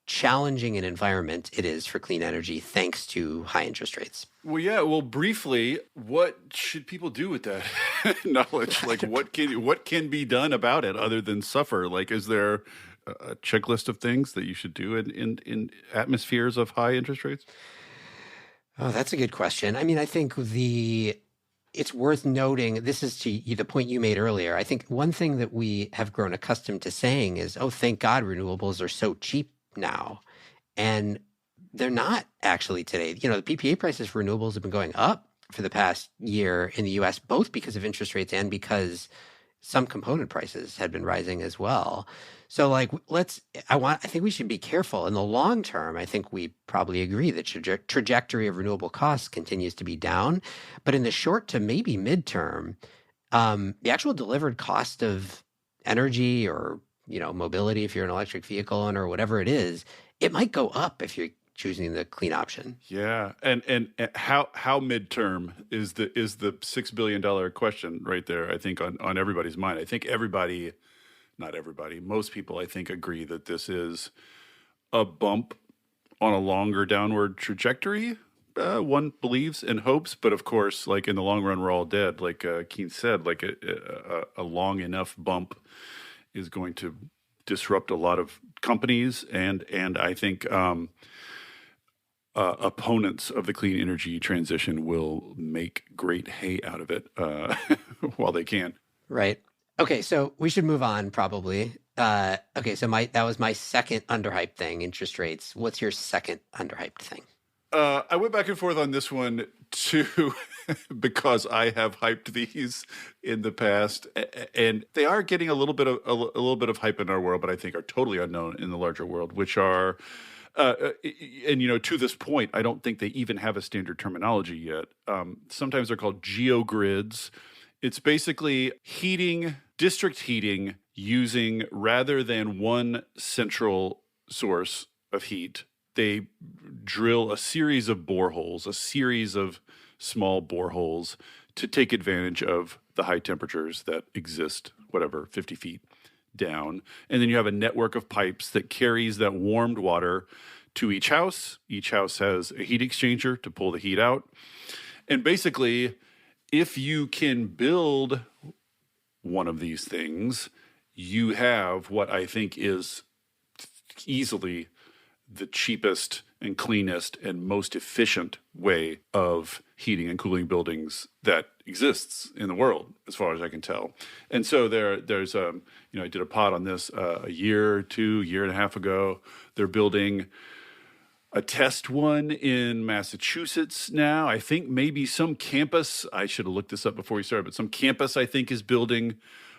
challenging an environment it is for clean energy thanks to high interest rates. Well, yeah. Well, briefly, what should people do with that knowledge? Like, what can be done about it other than suffer? Like, is there a checklist of things that you should do in atmospheres of high interest rates? Oh, that's a good question. I mean, I think it's worth noting, this is to the point you made earlier. I think one thing that we have grown accustomed to saying is, oh, thank God renewables are so cheap now. And they're not actually today. The PPA prices for renewables have been going up for the past year in the US, both because of interest rates and because some component prices had been rising as well. So I think we should be careful. In the long term, I think we probably agree that trajectory of renewable costs continues to be down. But in the short to maybe midterm, the actual delivered cost of energy or, mobility, if you're an electric vehicle owner or whatever it is, it might go up if you're choosing the clean option. Yeah. And how midterm is the $6 billion question right there, I think, on everybody's mind. I think not everybody, most people, I think, agree that this is a bump on a longer downward trajectory. one believes and hopes, but of course, like in the long run, we're all dead. Like Keith said, like a long enough bump is going to disrupt a lot of companies, and I think opponents of the clean energy transition will make great hay out of it while they can. Right. Okay, so we should move on probably. Okay, so that was my second underhyped thing, interest rates. What's your second underhyped thing? I went back and forth on this one too, because I have hyped these in the past, and they are getting a little bit of hype in our world, but I think are totally unknown in the larger world, which are, and to this point, I don't think they even have a standard terminology yet. Sometimes they're called geogrids. It's basically district heating using, rather than one central source of heat, they drill a series of boreholes, a series of small boreholes to take advantage of the high temperatures that exist, 50 feet down. And then you have a network of pipes that carries that warmed water to each house. Each house has a heat exchanger to pull the heat out. And basically, if you can build one of these things, you have what I think is easily the cheapest and cleanest and most efficient way of heating and cooling buildings that exists in the world, as far as I can tell. And so there's I did a pod on this a year and a half ago. They're building a test one in Massachusetts now. I think maybe some campus, I should have looked this up before we started, but some campus I think is building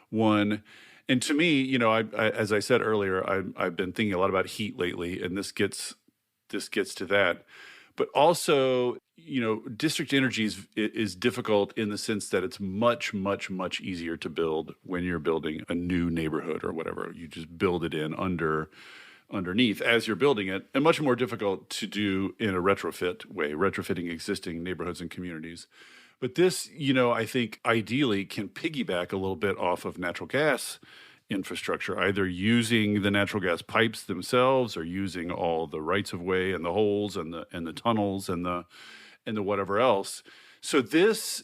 one. And to me, I as I said earlier, I've been thinking a lot about heat lately, and this gets to that. But also, district energy is difficult in the sense that it's much, much, much easier to build when you're building a new neighborhood or whatever. You just build it in underneath as you're building it, and much more difficult to do in a retrofit way, retrofitting existing neighborhoods and communities. But this, I think ideally can piggyback a little bit off of natural gas infrastructure, either using the natural gas pipes themselves or using all the rights of way and the holes and the tunnels and the whatever else. So this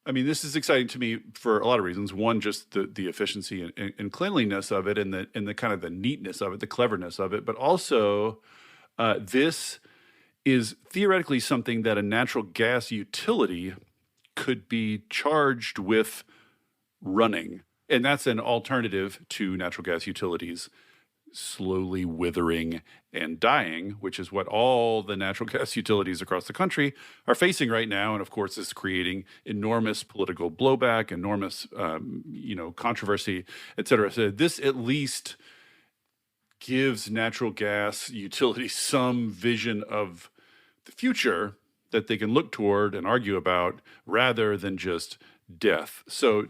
is exciting to me for a lot of reasons. One, just the efficiency and cleanliness of it, and the kind of the neatness of it, the cleverness of it. But also, this is theoretically something that a natural gas utility could be charged with running. And that's an alternative to natural gas utilities slowly withering and dying, which is what all the natural gas utilities across the country are facing right now. And of course, is creating enormous political blowback, enormous, controversy, et cetera. So this at least gives natural gas utilities some vision of the future that they can look toward and argue about, rather than just death. So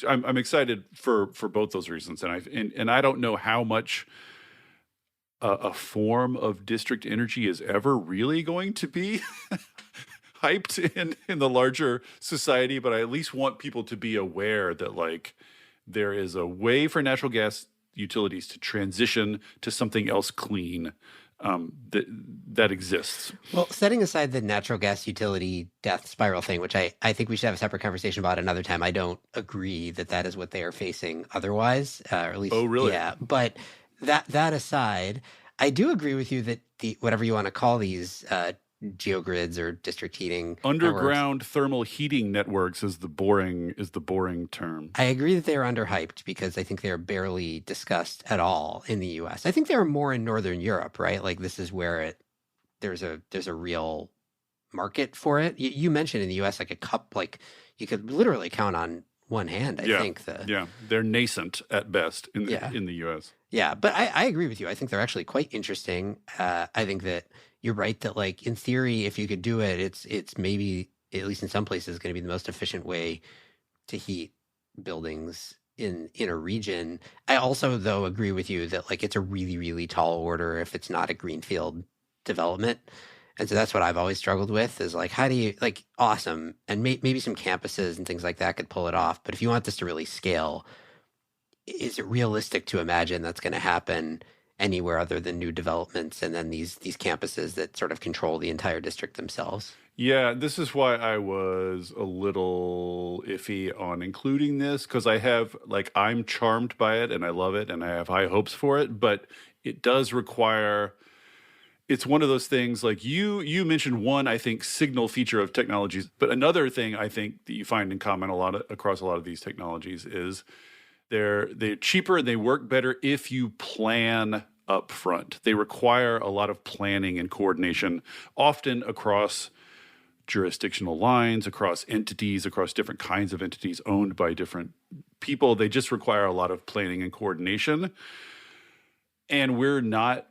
I'm excited for both those reasons, and I don't know how much a form of district energy is ever really going to be hyped in the larger society, but I at least want people to be aware that there is a way for natural gas utilities to transition to something else clean that exists. Well, setting aside the natural gas utility death spiral thing, which I think we should have a separate conversation about another time. I don't agree that is what they are facing otherwise, or at least. Oh, really? Yeah. But that aside, I do agree with you that whatever you want to call these geogrids or district heating underground thermal heating networks is the boring term. I agree that they are underhyped because I think they are barely discussed at all in the US. I think there are more in Northern Europe, right? Like this is where there's a real market for it. You mentioned in the US you could literally count on one hand. I think they're nascent at best in the US. Yeah, but I agree with you. I think they're actually quite interesting. I think that you're right that in theory, if you could do it, it's maybe, at least in some places, going to be the most efficient way to heat buildings in a region. I also, though, agree with you that it's a really, really tall order if it's not a greenfield development. And so that's what I've always struggled with is how do you awesome. And maybe some campuses and things like that could pull it off. But if you want this to really scale, is it realistic to imagine that's going to happen anywhere other than new developments and then these campuses that sort of control the entire district themselves. Yeah, this is why I was a little iffy on including this, because I'm charmed by it and I love it and I have high hopes for it, but it does require, it's one of those things like you mentioned one, I think, signal feature of technologies, but another thing I think that you find in common across a lot of these technologies is they're cheaper and they work better if you plan up front. They require a lot of planning and coordination, often across jurisdictional lines, across entities, across different kinds of entities owned by different people. They just require a lot of planning and coordination. And we're not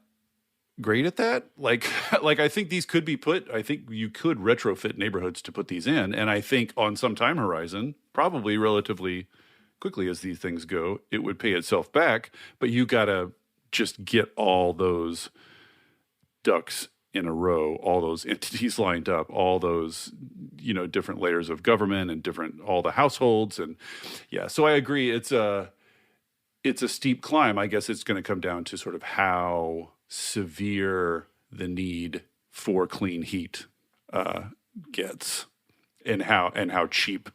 great at that. Like I think these could be I think you could retrofit neighborhoods to put these in. And I think on some time horizon, probably relatively quickly as these things go, it would pay itself back. But you got to just get all those ducks in a row, all those entities lined up, all those, different layers of government and all the households. And yeah, so I agree. It's a steep climb. I guess it's going to come down to sort of how severe the need for clean heat gets and how cheap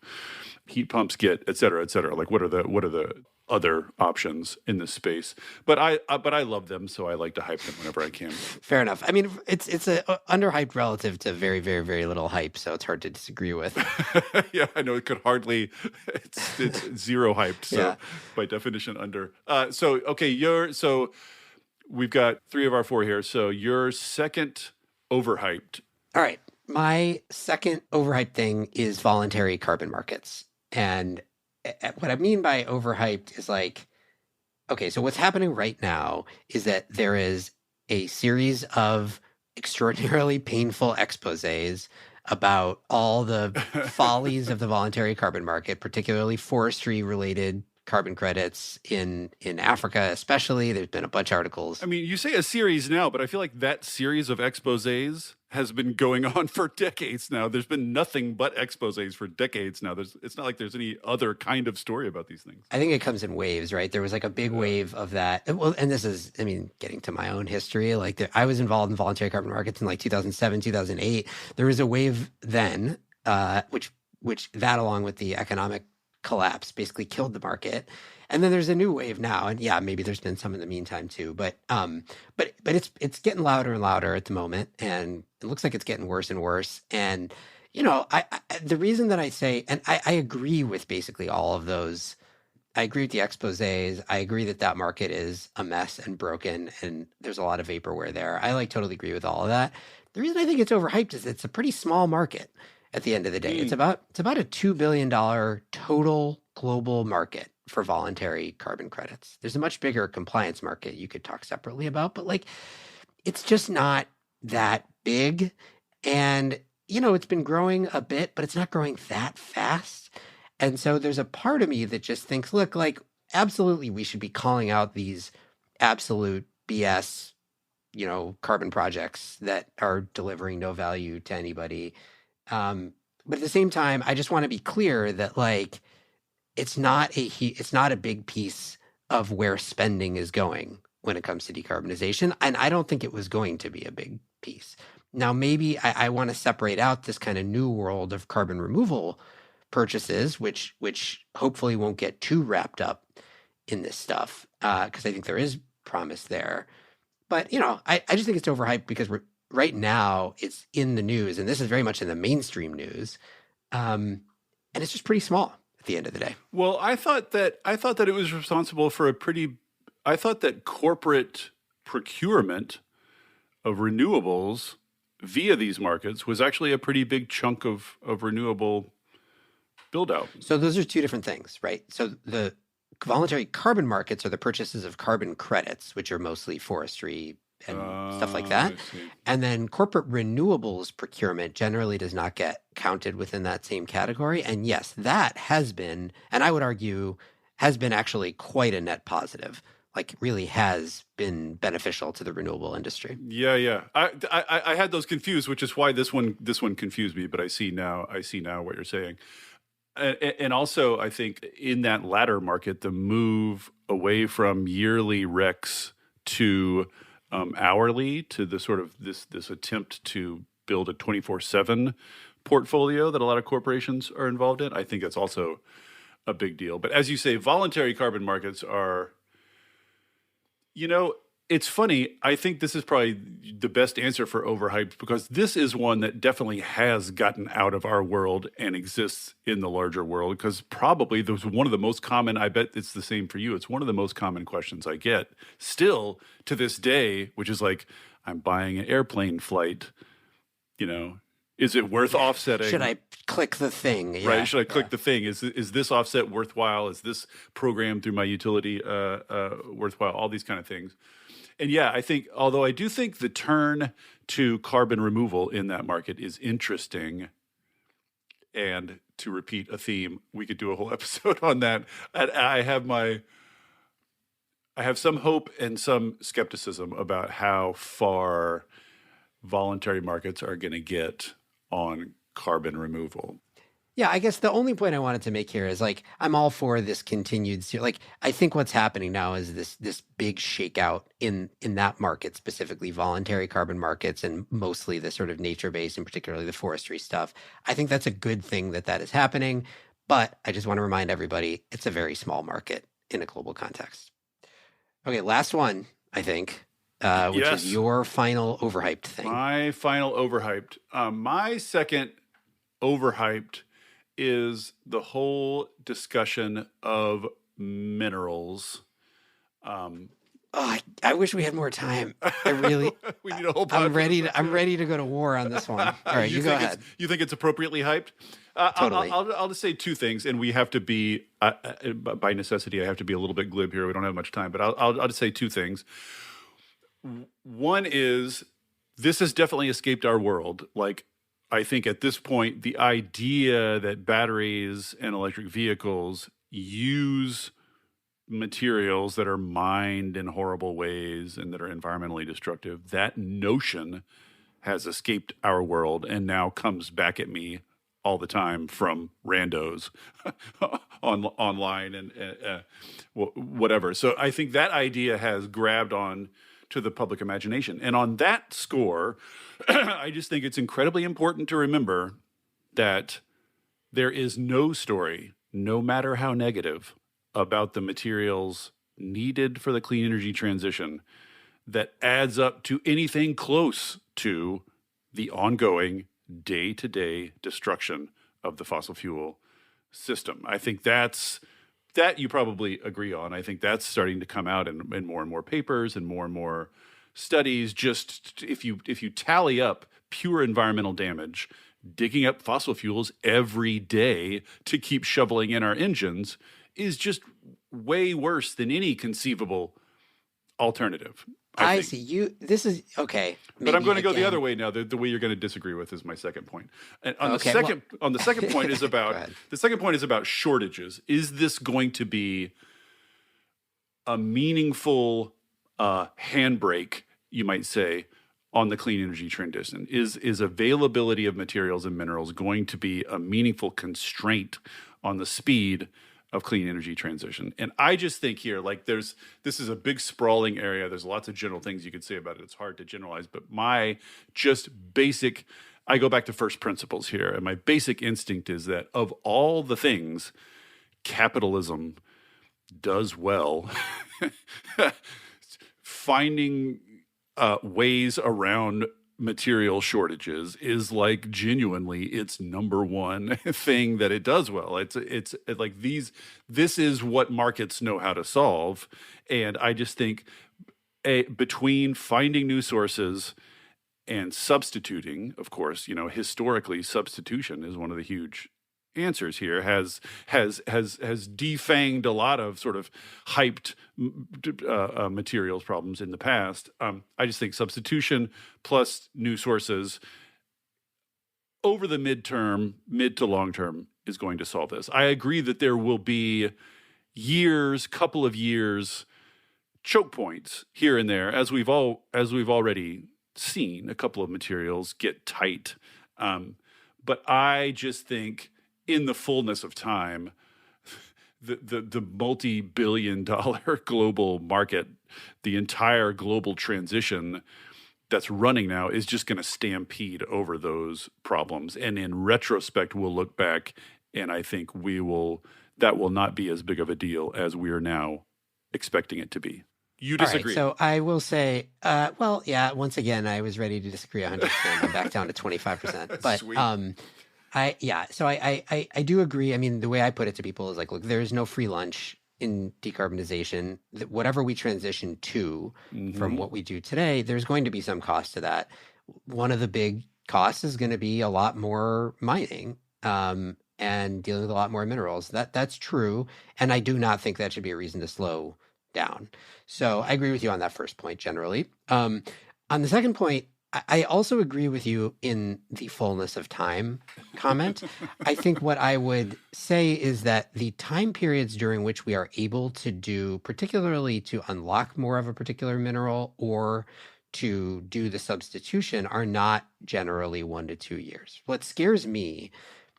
heat pumps get, et cetera, et cetera. Like what are the other options in this space? But I love them, so I like to hype them whenever I can. Fair enough. I mean, it's underhyped relative to very, very, very little hype, so it's hard to disagree with. Yeah, I know it could hardly. It's zero hyped. So yeah. By definition, under. So we've got 3 of our 4 here. So your second overhyped. All right, my second overhyped thing is voluntary carbon markets, and what I mean by overhyped is like, okay, so what's happening right now is that there is a series of extraordinarily painful exposés about all the follies of the voluntary carbon market, particularly forestry-related carbon credits in Africa especially. There's been a bunch of articles. I mean, you say a series now, but I feel like that series of exposés has been going on for decades now. There's been nothing but exposés for decades now. It's not like there's any other kind of story about these things. I think it comes in waves, right? There was like a big wave of that. Well, and this is, I mean, getting to my own history, I was involved in voluntary carbon markets in like 2007, 2008. There was a wave then, which that along with the economic collapse basically killed the market. And then there's a new wave now, and yeah, maybe there's been some in the meantime too. But it's getting louder and louder at the moment, and it looks like it's getting worse and worse. And I the reason that I say, and I agree with basically all of those. I agree with the exposés. I agree that market is a mess and broken, and there's a lot of vaporware there. I totally agree with all of that. The reason I think it's overhyped is it's a pretty small market. At the end of the day, it's about a $2 billion total global market for voluntary carbon credits. There's a much bigger compliance market you could talk separately about, but it's just not that big. And, it's been growing a bit, but it's not growing that fast. And so there's a part of me that just thinks, look, absolutely we should be calling out these absolute BS, carbon projects that are delivering no value to anybody. But at the same time, I just want to be clear that it's not a big piece of where spending is going when it comes to decarbonization. And I don't think it was going to be a big piece. Now, maybe I want to separate out this kind of new world of carbon removal purchases, which hopefully won't get too wrapped up in this stuff, because I think there is promise there. But, I just think it's overhyped because right now it's in the news, and this is very much in the mainstream news, and it's just pretty small at the end of the day. Well, I thought that it was responsible for I thought that corporate procurement of renewables via these markets was actually a pretty big chunk of renewable build out. So those are 2 different things, right? So the voluntary carbon markets are the purchases of carbon credits, which are mostly forestry and stuff like that. And then corporate renewables procurement generally does not get counted within that same category. And yes, that has been, and I would argue, has been actually quite a net positive. Really has been beneficial to the renewable industry. Yeah. I had those confused, which is why this one confused me. But I see now what you're saying. And also, I think in that latter market, the move away from yearly RECs to hourly to the sort of this attempt to build a 24/7 portfolio that a lot of corporations are involved in. I think that's also a big deal. But as you say, voluntary carbon markets are, it's funny. I think this is probably the best answer for overhyped, because this is one that definitely has gotten out of our world and exists in the larger world, because probably there's one of the most common, I bet it's the same for you, it's one of the most common questions I get still to this day, which is like, I'm buying an airplane flight, is it worth offsetting? Should I click the thing? Yeah. Right. Should I click the thing? Is this offset worthwhile? Is this program through my utility worthwhile? All these kind of things. And yeah, I think, although I do think the turn to carbon removal in that market is interesting. And to repeat a theme, we could do a whole episode on that. And I have some hope and some skepticism about how far voluntary markets are going to get on carbon removal. Yeah, I guess the only point I wanted to make here is like, I'm all for this continued, like, I think what's happening now is this big shakeout in that market, specifically voluntary carbon markets, and mostly the sort of nature-based and particularly the forestry stuff. I think that's a good thing that is happening, but I just want to remind everybody, it's a very small market in a global context. Okay, last one, I think, which is your final overhyped thing. My final overhyped. My second overhyped is the whole discussion of minerals. I wish we had more time. I really. We need a whole. I'm ready to go to war on this one. All right, you go ahead. You think it's appropriately hyped? Totally. I'll just say two things, and we have to be by necessity. I have to be a little bit glib here. We don't have much time, but I'll just say two things. One is, this has definitely escaped our world. Like, I think at this point, the idea that batteries and electric vehicles use materials that are mined in horrible ways and that are environmentally destructive, that notion has escaped our world and now comes back at me all the time from randos online and whatever. So I think that idea has grabbed on to the public imagination. And on that score, I just think it's incredibly important to remember that there is no story, no matter how negative, about the materials needed for the clean energy transition that adds up to anything close to the ongoing day-to-day destruction of the fossil fuel system. I think that you probably agree on. I think that's starting to come out in more and more papers and more studies. Just if you tally up pure environmental damage, digging up fossil fuels every day to keep shoveling in our engines is just way worse than any conceivable alternative. I see. This is okay. But I'm going to go the other way now. The way you're going to disagree with is my second point. And on the second point is about the second point is about shortages. Is this going to be a meaningful handbrake, you might say, on the clean energy transition? Is availability of materials and minerals going to be a meaningful constraint on the speed of clean energy transition? And I just think here, like, this is a big sprawling area. There's lots of general things you could say about it. It's hard to generalize, but my just basic, I go back to first principles here. And my basic instinct is that of all the things capitalism does well, finding ways around material shortages is like genuinely its number one thing that it does well. It's like this is what markets know how to solve. And I just think between finding new sources and substituting, of course, historically substitution is one of the huge answers here, has defanged a lot of sort of hyped materials problems in the past. I just think substitution plus new sources over the mid to long term is going to solve this. I agree that there will be couple of years, choke points here and there, as we've already seen a couple of materials get tight. But I just think in the fullness of time, the multi-billion-dollar global market, the entire global transition that's running now is just going to stampede over those problems. And in retrospect, we'll look back and I think that will not be as big of a deal as we are now expecting it to be. You disagree? All right, so I will say, well, yeah, once again, I was ready to disagree 100%. I'm back down to 25%. But Sweet. I do agree. I mean, the way I put it to people is like, look, there is no free lunch in decarbonization. Whatever we transition to from what we do today, there's going to be some cost to that. One of the big costs is going to be a lot more mining and dealing with a lot more minerals. That's true. And I do not think that should be a reason to slow down. So I agree with you on that first point generally. On the second point, I also agree with you in the fullness of time comment. I think what I would say is that the time periods during which we are able to do, particularly to unlock more of a particular mineral or to do the substitution, are not generally 1 to 2 years. What scares me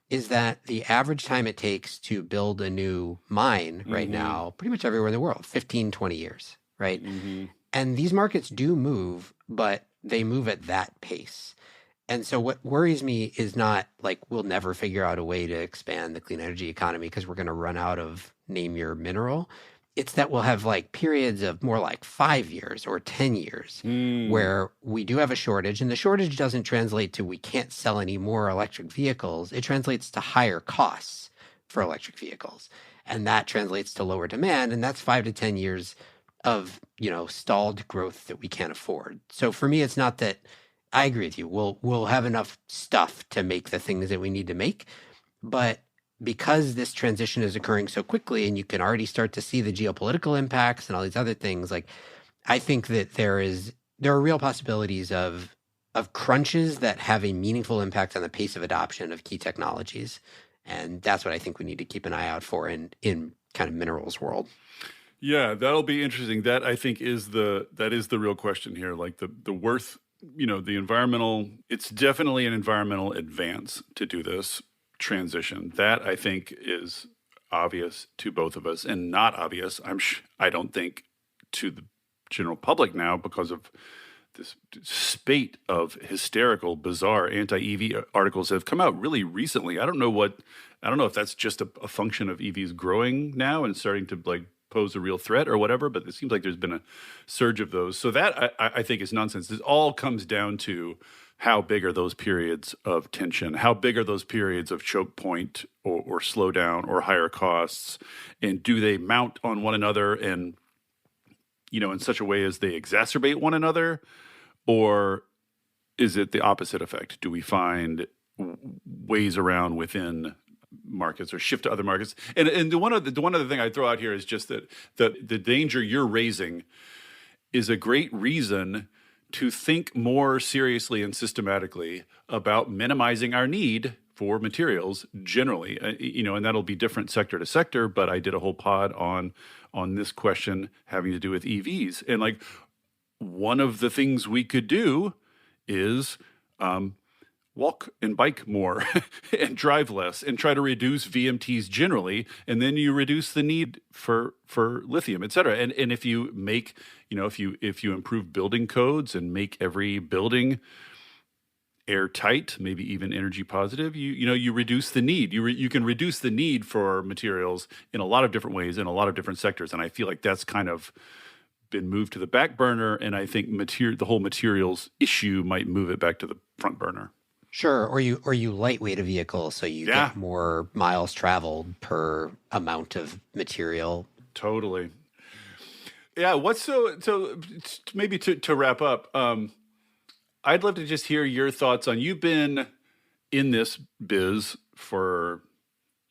is that the average time it takes to build a new mine right now, pretty much everywhere in the world, 15, 20 years, right? And these markets do move, but they move at that pace. And so what worries me is not like we'll never figure out a way to expand the clean energy economy because we're going to run out of name your mineral. It's that we'll have like periods of more like 5 years or 10 years where we do have a shortage. And the shortage doesn't translate to we can't sell any more electric vehicles. It translates to higher costs for electric vehicles. And that translates to lower demand. And that's 5 to 10 years of, stalled growth that we can't afford. So for me, it's not that I agree with you. We'll have enough stuff to make the things that we need to make. But because this transition is occurring so quickly and you can already start to see the geopolitical impacts and all these other things, like I think that there are real possibilities of crunches that have a meaningful impact on the pace of adoption of key technologies. And that's what I think we need to keep an eye out for in kind of minerals world. Yeah, that'll be interesting. That I think is the real question here. Like the worth, the environmental, it's definitely an environmental advance to do this transition. That I think is obvious to both of us and not obvious, I don't think, to the general public now because of this spate of hysterical, bizarre anti-EV articles that have come out really recently. I don't know if that's just a function of EVs growing now and starting to like pose a real threat or whatever, but it seems like there's been a surge of those. So that I think is nonsense. This all comes down to how big are those periods of tension? How big are those periods of choke point or slowdown or higher costs? And do they mount on one another and, in such a way as they exacerbate one another? Or is it the opposite effect? Do we find ways around within markets or shift to other markets? And the one other thing I throw out here is just that the danger you're raising is a great reason to think more seriously and systematically about minimizing our need for materials generally, and that'll be different sector to sector. But I did a whole pod on this question having to do with EVs, and like one of the things we could do is walk and bike more and drive less and try to reduce VMTs generally. And then you reduce the need for lithium, et cetera. And if you make, if you improve building codes and make every building airtight, maybe even energy positive, you reduce the need. You can reduce the need for materials in a lot of different ways in a lot of different sectors. And I feel like that's kind of been moved to the back burner. And I think the whole materials issue might move it back to the front burner. Sure, or you lightweight a vehicle so you get more miles traveled per amount of material. Totally. Yeah. So maybe to wrap up, I'd love to just hear your thoughts on. You've been in this biz for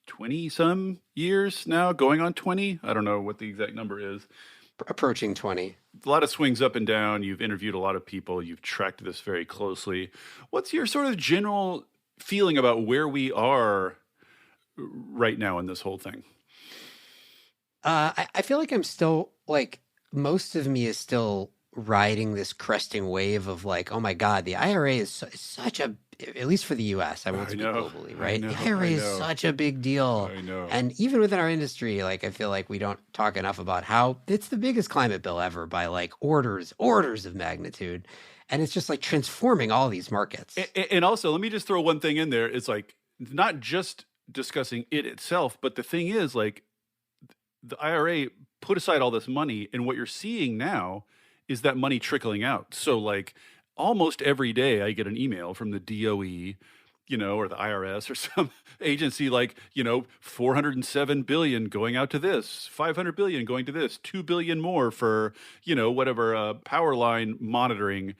20 some years now, going on 20. I don't know what the exact number is. Approaching 20. A lot of swings up and down. You've interviewed a lot of people. You've tracked this very closely. What's your sort of general feeling about where we are right now in this whole thing? I feel like I'm still, like, most of me is still riding this cresting wave of like, oh my God, the IRA is such a at least for the U.S. I won't speak globally, right? The IRA is such a big deal. I know. And even within our industry, like, I feel like we don't talk enough about how it's the biggest climate bill ever by like orders of magnitude. And it's just like transforming all these markets. And also, let me just throw one thing in there. It's like not just discussing it itself, but the thing is, like, the IRA put aside all this money, and what you're seeing now is that money trickling out. So like almost every day I get an email from the DOE, or the IRS or some agency, like, 407 billion going out to this, 500 billion going to this, 2 billion more for, whatever, power line monitoring.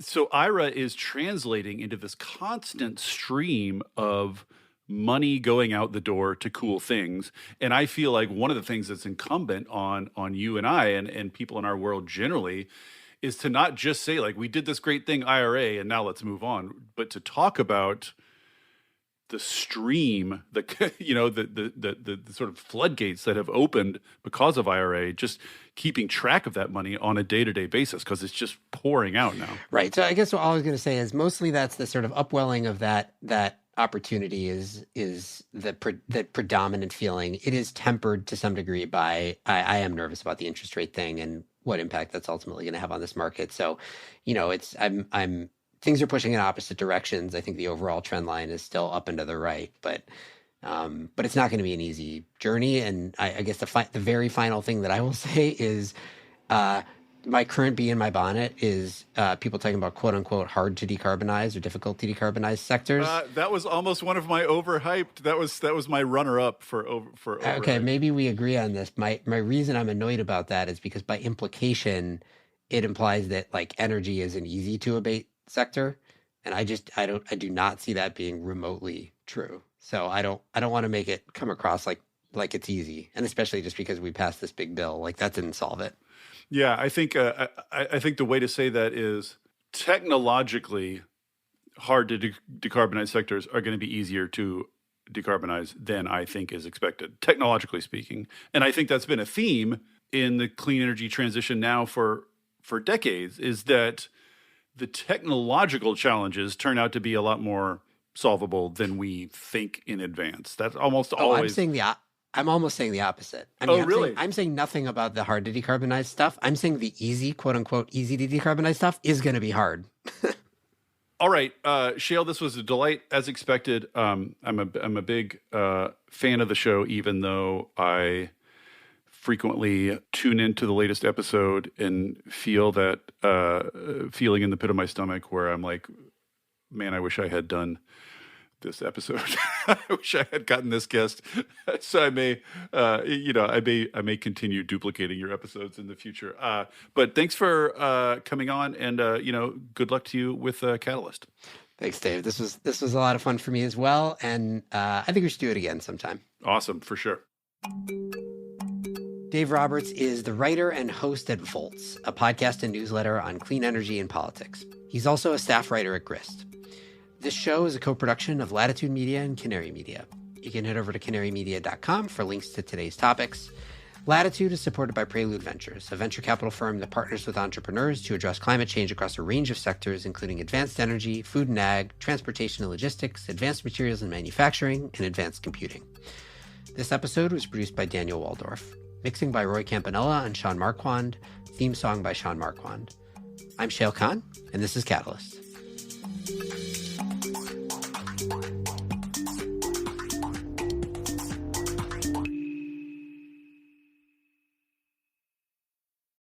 So IRA is translating into this constant stream of money going out the door to cool things. And I feel like one of the things that's incumbent on you and I and people in our world generally is to not just say, like, we did this great thing, IRA, and now let's move on, but to talk about the stream, the sort of floodgates that have opened because of IRA, just keeping track of that money on a day-to-day basis, because it's just pouring out now. Right. So I guess what I was going to say is mostly that's the sort of upwelling of that opportunity is the predominant feeling. It is tempered to some degree by I am nervous about the interest rate thing and what impact that's ultimately going to have on this market. So, it's I'm things are pushing in opposite directions. I think the overall trend line is still up and to the right, but it's not going to be an easy journey. And I guess the very final thing that I will say is my current bee in my bonnet is people talking about quote unquote hard to decarbonize or difficult to decarbonize sectors. That was almost one of my overhyped. That was my runner up for overhyped. Okay, maybe we agree on this. My reason I'm annoyed about that is because by implication, it implies that like energy is an easy to abate sector, and I do not see that being remotely true. So I don't want to make it come across like it's easy, and especially just because we passed this big bill, like that didn't solve it. Yeah, I think the way to say that is technologically hard to decarbonize sectors are going to be easier to decarbonize than I think is expected, technologically speaking. And I think that's been a theme in the clean energy transition now for decades, is that the technological challenges turn out to be a lot more solvable than we think in advance. That's almost always... I'm almost saying the opposite. Really? I'm saying nothing about the hard to decarbonize stuff. I'm saying the easy, quote unquote, easy to decarbonize stuff is going to be hard. All right, Shayle, this was a delight as expected. I'm a big fan of the show, even though I frequently tune into the latest episode and feel that feeling in the pit of my stomach where I'm like, man, I wish I had done this episode. I wish I had gotten this guest. So I may continue duplicating your episodes in the future. But thanks for coming on, and good luck to you with Catalyst. Thanks, Dave. This was a lot of fun for me as well, and I think we should do it again sometime. Awesome, for sure. Dave Roberts is the writer and host at Volts, a podcast and newsletter on clean energy and politics. He's also a staff writer at Grist. This show is a co-production of Latitude Media and Canary Media. You can head over to canarymedia.com for links to today's topics. Latitude is supported by Prelude Ventures, a venture capital firm that partners with entrepreneurs to address climate change across a range of sectors, including advanced energy, food and ag, transportation and logistics, advanced materials and manufacturing, and advanced computing. This episode was produced by Daniel Waldorf. Mixing by Roy Campanella and Sean Marquand. Theme song by Sean Marquand. I'm Shayle Kann, and this is Catalyst.